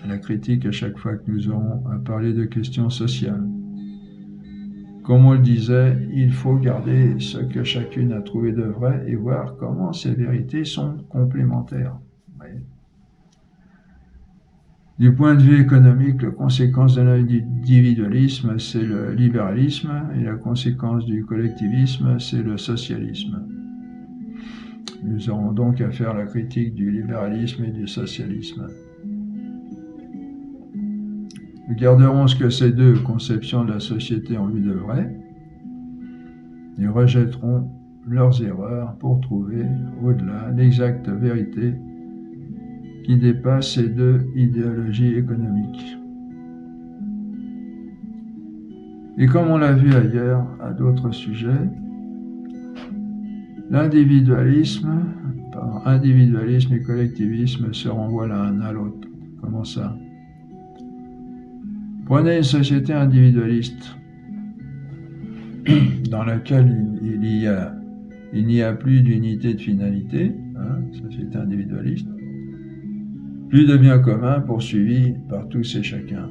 la critique à chaque fois que nous aurons à parler de questions sociales. Comme on le disait, il faut garder ce que chacune a trouvé de vrai et voir comment ces vérités sont complémentaires. Oui. Du point de vue économique, la conséquence de l'individualisme, c'est le libéralisme, et la conséquence du collectivisme, c'est le socialisme. Nous aurons donc à faire la critique du libéralisme et du socialisme. Nous garderons ce que ces deux conceptions de la société ont eu de vrai et rejetterons leurs erreurs pour trouver au-delà l'exacte vérité qui dépasse ces deux idéologies économiques. Et comme on l'a vu ailleurs à d'autres sujets, l'individualisme, par individualisme et collectivisme se renvoient l'un à l'autre. Comment ça ? Prenez une société individualiste dans laquelle il n'y a plus d'unité de finalité, société individualiste, plus de bien commun poursuivi par tous et chacun.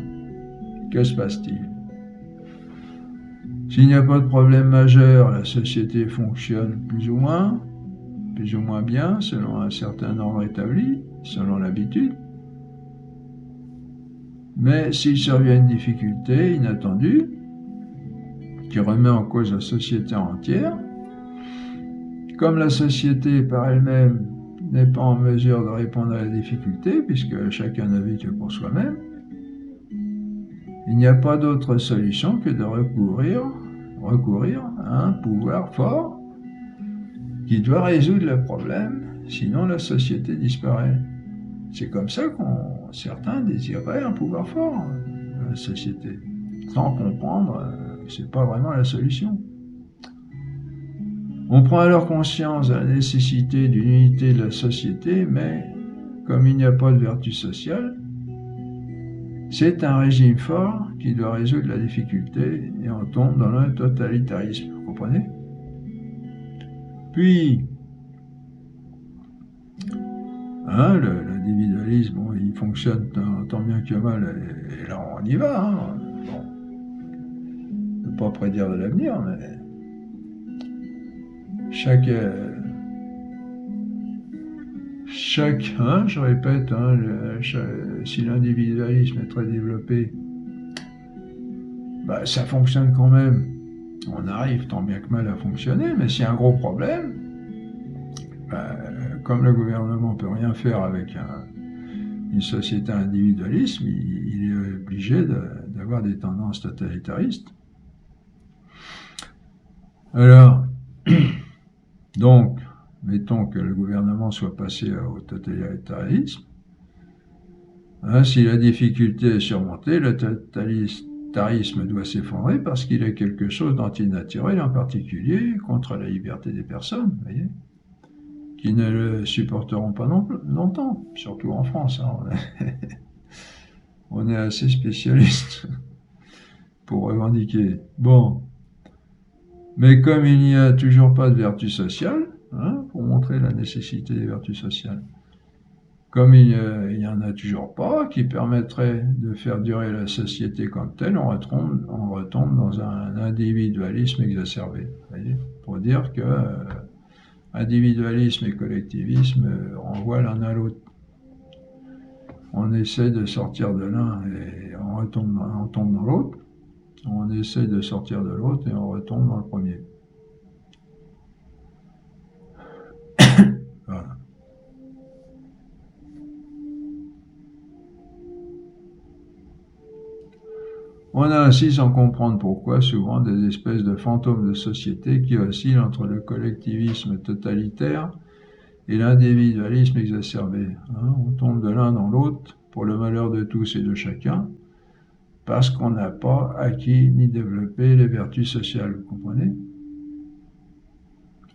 Que se passe-t-il ? S'il n'y a pas de problème majeur, la société fonctionne plus ou moins bien, selon un certain ordre établi, selon l'habitude. Mais s'il survient une difficulté inattendue, qui remet en cause la société entière, comme la société par elle-même n'est pas en mesure de répondre à la difficulté, puisque chacun n'a vu que pour soi-même, il n'y a pas d'autre solution que de recourir à un pouvoir fort qui doit résoudre le problème, sinon la société disparaît. C'est comme ça qu'on certains désireraient un pouvoir fort dans la société, sans comprendre que c'est pas vraiment la solution. On prend alors conscience de la nécessité d'une unité de la société, mais comme il n'y a pas de vertu sociale, c'est un régime fort qui doit résoudre la difficulté et on tombe dans le totalitarisme, vous comprenez? Puis, l'individualisme, bon, il fonctionne tant bien que mal, et là on y va. Hein. Bon, on ne peut pas prédire de l'avenir, mais je répète, si l'individualisme est très développé, bah, ça fonctionne quand même. On arrive tant bien que mal à fonctionner, mais s'il y a un gros problème, bah, comme le gouvernement ne peut rien faire avec une société individualiste, il est obligé d'avoir des tendances totalitaristes. Alors, donc, mettons que le gouvernement soit passé au totalitarisme. Hein, si la difficulté est surmontée, le totalitarisme doit s'effondrer parce qu'il est quelque chose d'antinaturel, en particulier contre la liberté des personnes, voyez, qui ne le supporteront pas longtemps, surtout en France. Hein, on est assez spécialiste pour revendiquer. Bon, mais comme il n'y a toujours pas de vertu sociale, hein, pour montrer la nécessité des vertus sociales, comme il n'y en a toujours pas, qui permettrait de faire durer la société comme telle, on retombe dans un individualisme exacerbé. Voyez, pour dire que individualisme et collectivisme renvoient l'un à l'autre. On essaie de sortir de l'un et on tombe dans l'autre. On essaie de sortir de l'autre et on retombe dans le premier. Voilà. On a ainsi, sans comprendre pourquoi, souvent des espèces de fantômes de société qui oscillent entre le collectivisme totalitaire et l'individualisme exacerbé. Hein, on tombe de l'un dans l'autre pour le malheur de tous et de chacun, parce qu'on n'a pas acquis ni développé les vertus sociales, vous comprenez?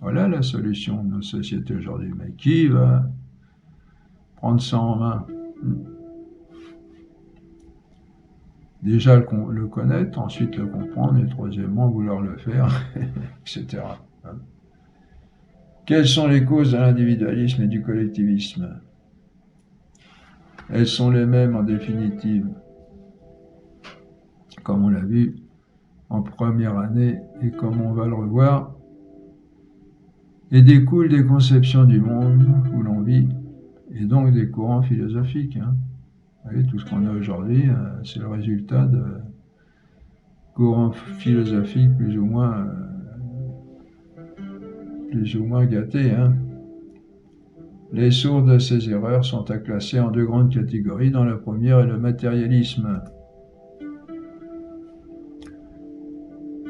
Voilà la solution de nos sociétés aujourd'hui. Mais qui va prendre ça en main? Déjà le connaître, ensuite le comprendre, et troisièmement vouloir le faire, etc. Quelles sont les causes de l'individualisme et du collectivisme? Elles sont les mêmes en définitive, comme on l'a vu en première année et comme on va le revoir, et découlent des conceptions du monde où l'on vit, et donc des courants philosophiques. Hein. Vous voyez, tout ce qu'on a aujourd'hui, c'est le résultat de courants philosophiques plus ou moins gâtés. Hein. Les sources de ces erreurs sont à classer en deux grandes catégories. Dans la première est le matérialisme.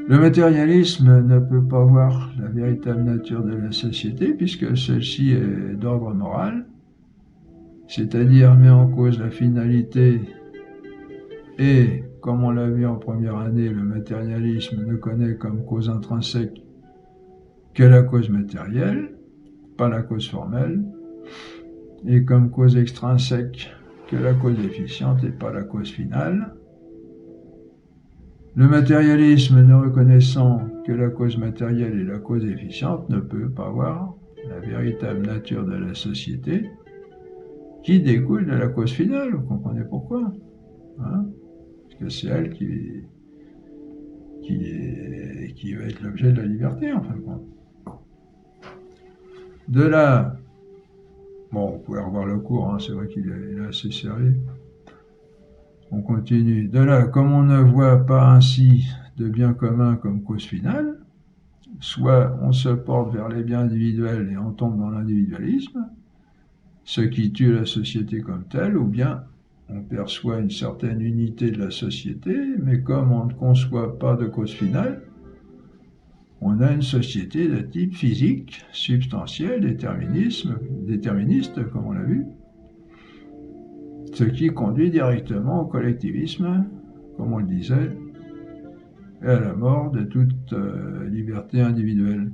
Le matérialisme ne peut pas voir la véritable nature de la société puisque celle-ci est d'ordre moral, c'est-à-dire met en cause la finalité et, comme on l'a vu en première année, le matérialisme ne connaît comme cause intrinsèque que la cause matérielle, pas la cause formelle, et comme cause extrinsèque que la cause efficiente et pas la cause finale. Le matérialisme ne reconnaissant que la cause matérielle et la cause efficiente ne peut pas voir la véritable nature de la société qui découle de la cause finale, vous comprenez pourquoi, hein? Parce que c'est elle qui va être l'objet de la liberté, en fin de compte. De là, bon, vous pouvez revoir le cours, hein, c'est vrai qu'il est assez serré. On continue. De là, comme on ne voit pas ainsi de bien commun comme cause finale, soit on se porte vers les biens individuels et on tombe dans l'individualisme, ce qui tue la société comme telle, ou bien on perçoit une certaine unité de la société, mais comme on ne conçoit pas de cause finale, on a une société de type physique, substantiel, déterministe, comme on l'a vu, ce qui conduit directement au collectivisme, comme on le disait, et à la mort de toute liberté individuelle.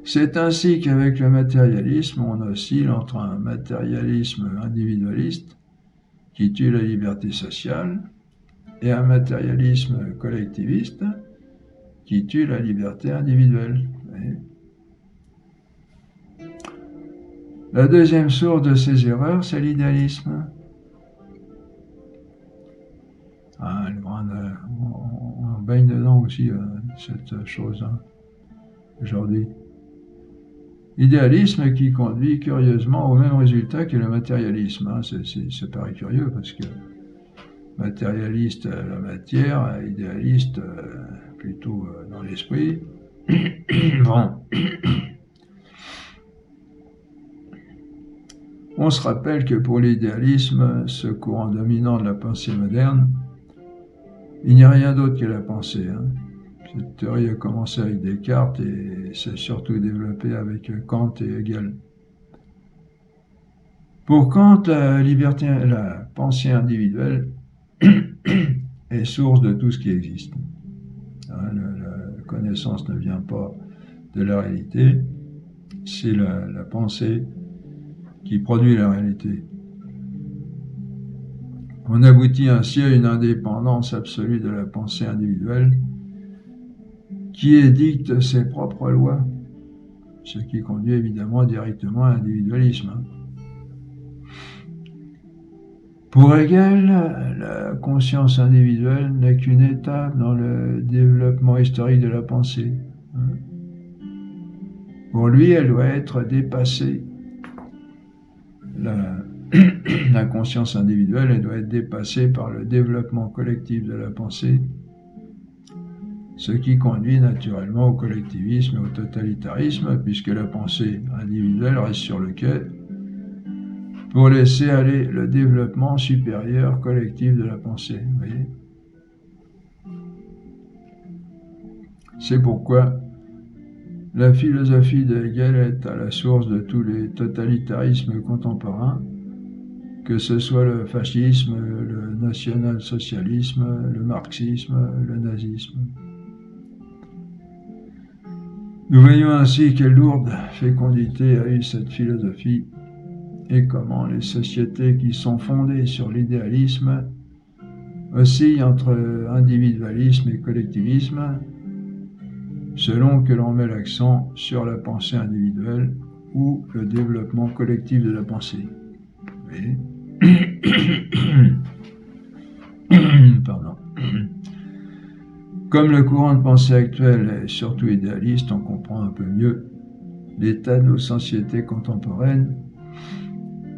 C'est ainsi qu'avec le matérialisme, on oscille entre un matérialisme individualiste qui tue la liberté sociale et un matérialisme collectiviste qui tue la liberté individuelle. La deuxième source de ces erreurs, c'est l'idéalisme. On baigne dedans aussi, cette chose aujourd'hui. Idéalisme qui conduit curieusement au même résultat que le matérialisme. C'est pareil curieux parce que matérialiste la matière, idéaliste plutôt dans l'esprit. Bon. On se rappelle que pour l'idéalisme, ce courant dominant de la pensée moderne, il n'y a rien d'autre que la pensée. Cette théorie a commencé avec Descartes et s'est surtout développée avec Kant et Hegel. Pour Kant, la pensée individuelle est source de tout ce qui existe. La connaissance ne vient pas de la réalité, c'est la pensée qui produit la réalité. On aboutit ainsi à une indépendance absolue de la pensée individuelle qui édicte ses propres lois, ce qui conduit évidemment directement à l'individualisme. Pour Hegel, la conscience individuelle n'est qu'une étape dans le développement historique de la pensée. Pour lui, elle doit être dépassée. La conscience individuelle, elle doit être dépassée par le développement collectif de la pensée, ce qui conduit naturellement au collectivisme et au totalitarisme, puisque la pensée individuelle reste sur le quai pour laisser aller le développement supérieur collectif de la pensée. Vous voyez ? C'est pourquoi la philosophie de Hegel est à la source de tous les totalitarismes contemporains, que ce soit le fascisme, le national-socialisme, le marxisme, le nazisme. Nous voyons ainsi quelle lourde fécondité a eu cette philosophie et comment les sociétés qui sont fondées sur l'idéalisme oscillent entre individualisme et collectivisme, selon que l'on met l'accent sur la pensée individuelle ou le développement collectif de la pensée. Oui. Pardon. Comme le courant de pensée actuel est surtout idéaliste, on comprend un peu mieux l'état de nos sociétés contemporaines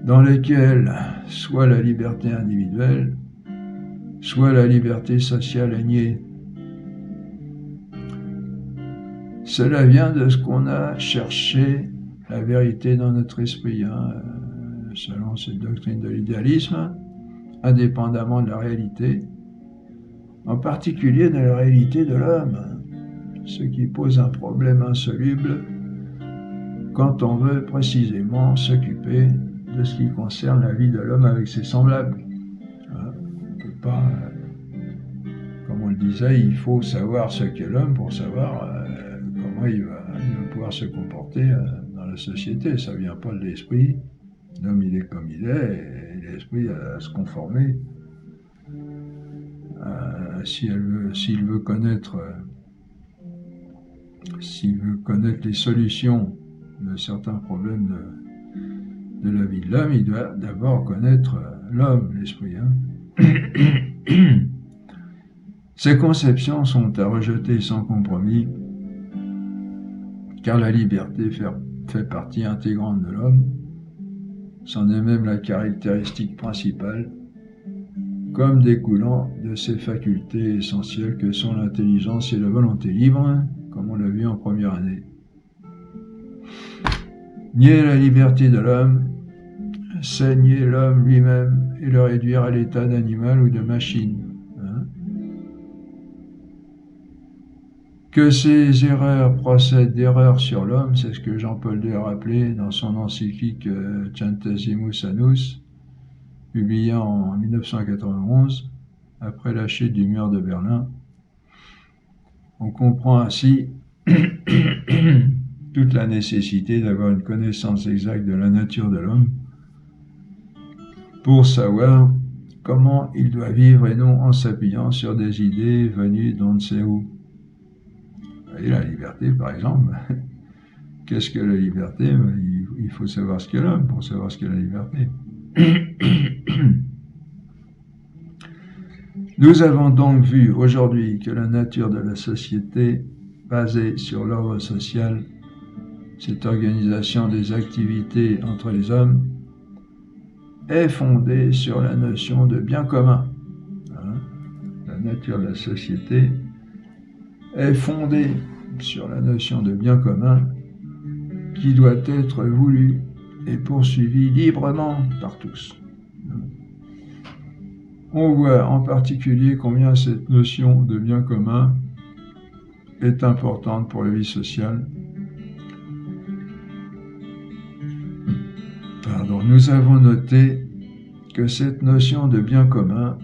dans lesquelles soit la liberté individuelle, soit la liberté sociale est niée. Cela vient de ce qu'on a cherché la vérité dans notre esprit, selon cette doctrine de l'idéalisme, indépendamment de la réalité, en particulier de la réalité de l'homme, ce qui pose un problème insoluble quand on veut précisément s'occuper de ce qui concerne la vie de l'homme avec ses semblables. On ne peut pas, comme on le disait, il faut savoir ce qu'est l'homme pour savoir comment il va pouvoir se comporter dans la société. Ça ne vient pas de l'esprit. L'homme, il est comme il est, et l'esprit a à se conformer. S'il veut connaître les solutions de certains problèmes de la vie de l'homme, il doit d'abord connaître l'homme, l'esprit. Ces conceptions sont à rejeter sans compromis, car la liberté fait partie intégrante de l'homme, c'en est même la caractéristique principale, comme découlant de ses facultés essentielles que sont l'intelligence et la volonté libre, comme on l'a vu en première année. Nier la liberté de l'homme, c'est nier l'homme lui-même et le réduire à l'état d'animal ou de machine. Que ces erreurs procèdent d'erreurs sur l'homme, c'est ce que Jean-Paul II a rappelé dans son encyclique Centesimus Annus, publié en 1991, après la chute du mur de Berlin. On comprend ainsi toute la nécessité d'avoir une connaissance exacte de la nature de l'homme pour savoir comment il doit vivre et non en s'appuyant sur des idées venues d'on ne sait où. Vous voyez, la liberté, par exemple. Qu'est-ce que la liberté? Il faut savoir ce qu'est l'homme pour savoir ce qu'est la liberté. Nous avons donc vu aujourd'hui que la nature de la société, basée sur l'ordre social, cette organisation des activités entre les hommes, est fondée sur la notion de bien commun. La nature de la société est fondée sur la notion de bien commun qui doit être voulu et poursuivi librement par tous. On voit en particulier combien cette notion de bien commun est importante pour la vie sociale. Nous avons noté que cette notion de bien commun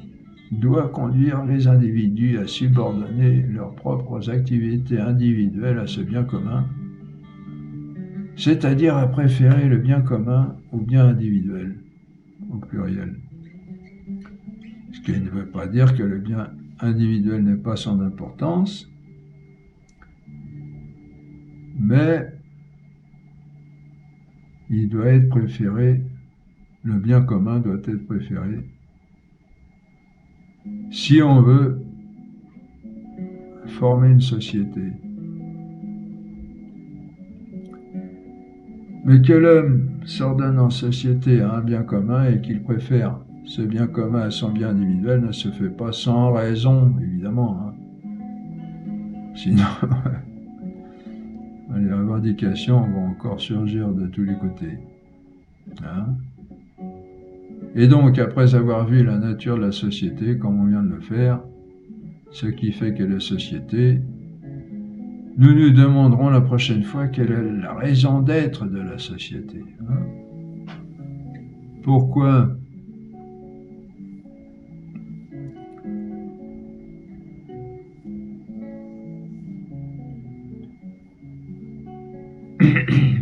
doit conduire les individus à subordonner leurs propres activités individuelles à ce bien commun, c'est-à-dire à préférer le bien commun au bien individuel, au pluriel. Ce qui ne veut pas dire que le bien individuel n'est pas sans importance, mais il doit être préféré, le bien commun doit être préféré, si on veut former une société. Mais que l'homme s'ordonne en société à un bien commun et qu'il préfère ce bien commun à son bien individuel ne se fait pas sans raison, évidemment. Sinon, les revendications vont encore surgir de tous les côtés. Et donc, après avoir vu la nature de la société, comme on vient de le faire, ce qui fait que la société, nous nous demanderons la prochaine fois quelle est la raison d'être de la société. Pourquoi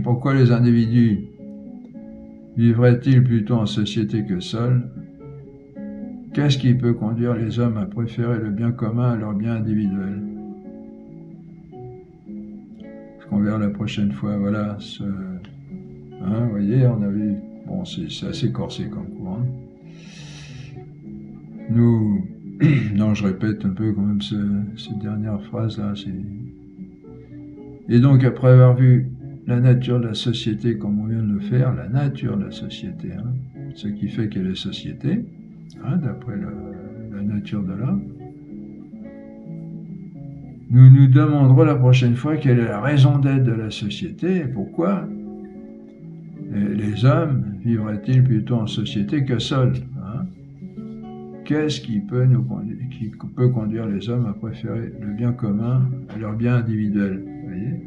pourquoi les individus vivraient-ils plutôt en société que seuls? Qu'est-ce qui peut conduire les hommes à préférer le bien commun à leur bien individuel? Ce qu'on verra la prochaine fois, voilà. Vous voyez, on a vu, bon, c'est assez corsé comme cours. Non, je répète un peu quand même cette dernière phrase-là. Et donc, après avoir vu la nature de la société, comme on vient de le faire, la nature de la société, ce qui fait qu'elle est société, d'après la nature de l'homme, nous nous demanderons la prochaine fois quelle est la raison d'être de la société et pourquoi les hommes vivraient-ils plutôt en société que seuls. Qu'est-ce qui peut conduire les hommes à préférer le bien commun à leur bien individuel? Vous voyez?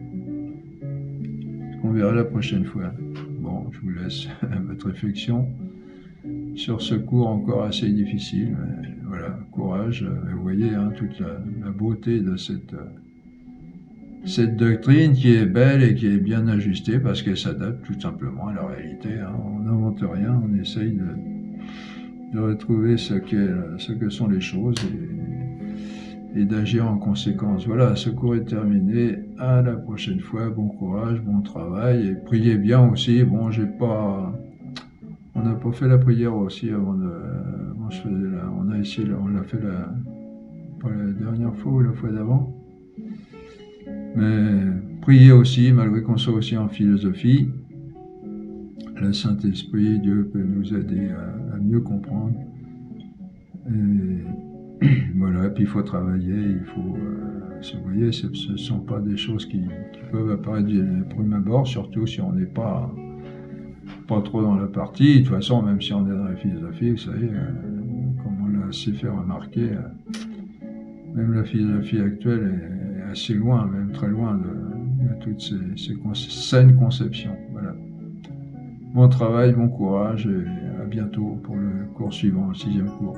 On verra la prochaine fois. Bon, je vous laisse votre réflexion sur ce cours encore assez difficile. Mais voilà, courage. Vous voyez toute la beauté de cette doctrine qui est belle et qui est bien ajustée parce qu'elle s'adapte tout simplement à la réalité. On n'invente rien, on essaye de retrouver ce que sont les choses et d'agir en conséquence. Voilà, ce cours est terminé. À la prochaine fois. Bon courage, bon travail et priez bien aussi. Bon, on n'a pas fait la prière aussi avant je faisais on l'a fait pas la dernière fois ou la fois d'avant. Mais priez aussi, malgré qu'on soit aussi en philosophie. Le Saint-Esprit, Dieu peut nous aider à mieux comprendre. Et voilà, puis il faut travailler, il faut... vous voyez, ce ne sont pas des choses qui peuvent apparaître de prime abord, surtout si on n'est pas trop dans la partie. De toute façon, même si on est dans la philosophie, vous savez, comme on l'a assez fait remarquer, même la philosophie actuelle est assez loin, même très loin de toutes ces saines conceptions. Voilà. Bon travail, bon courage et à bientôt pour le cours suivant, le 6e cours.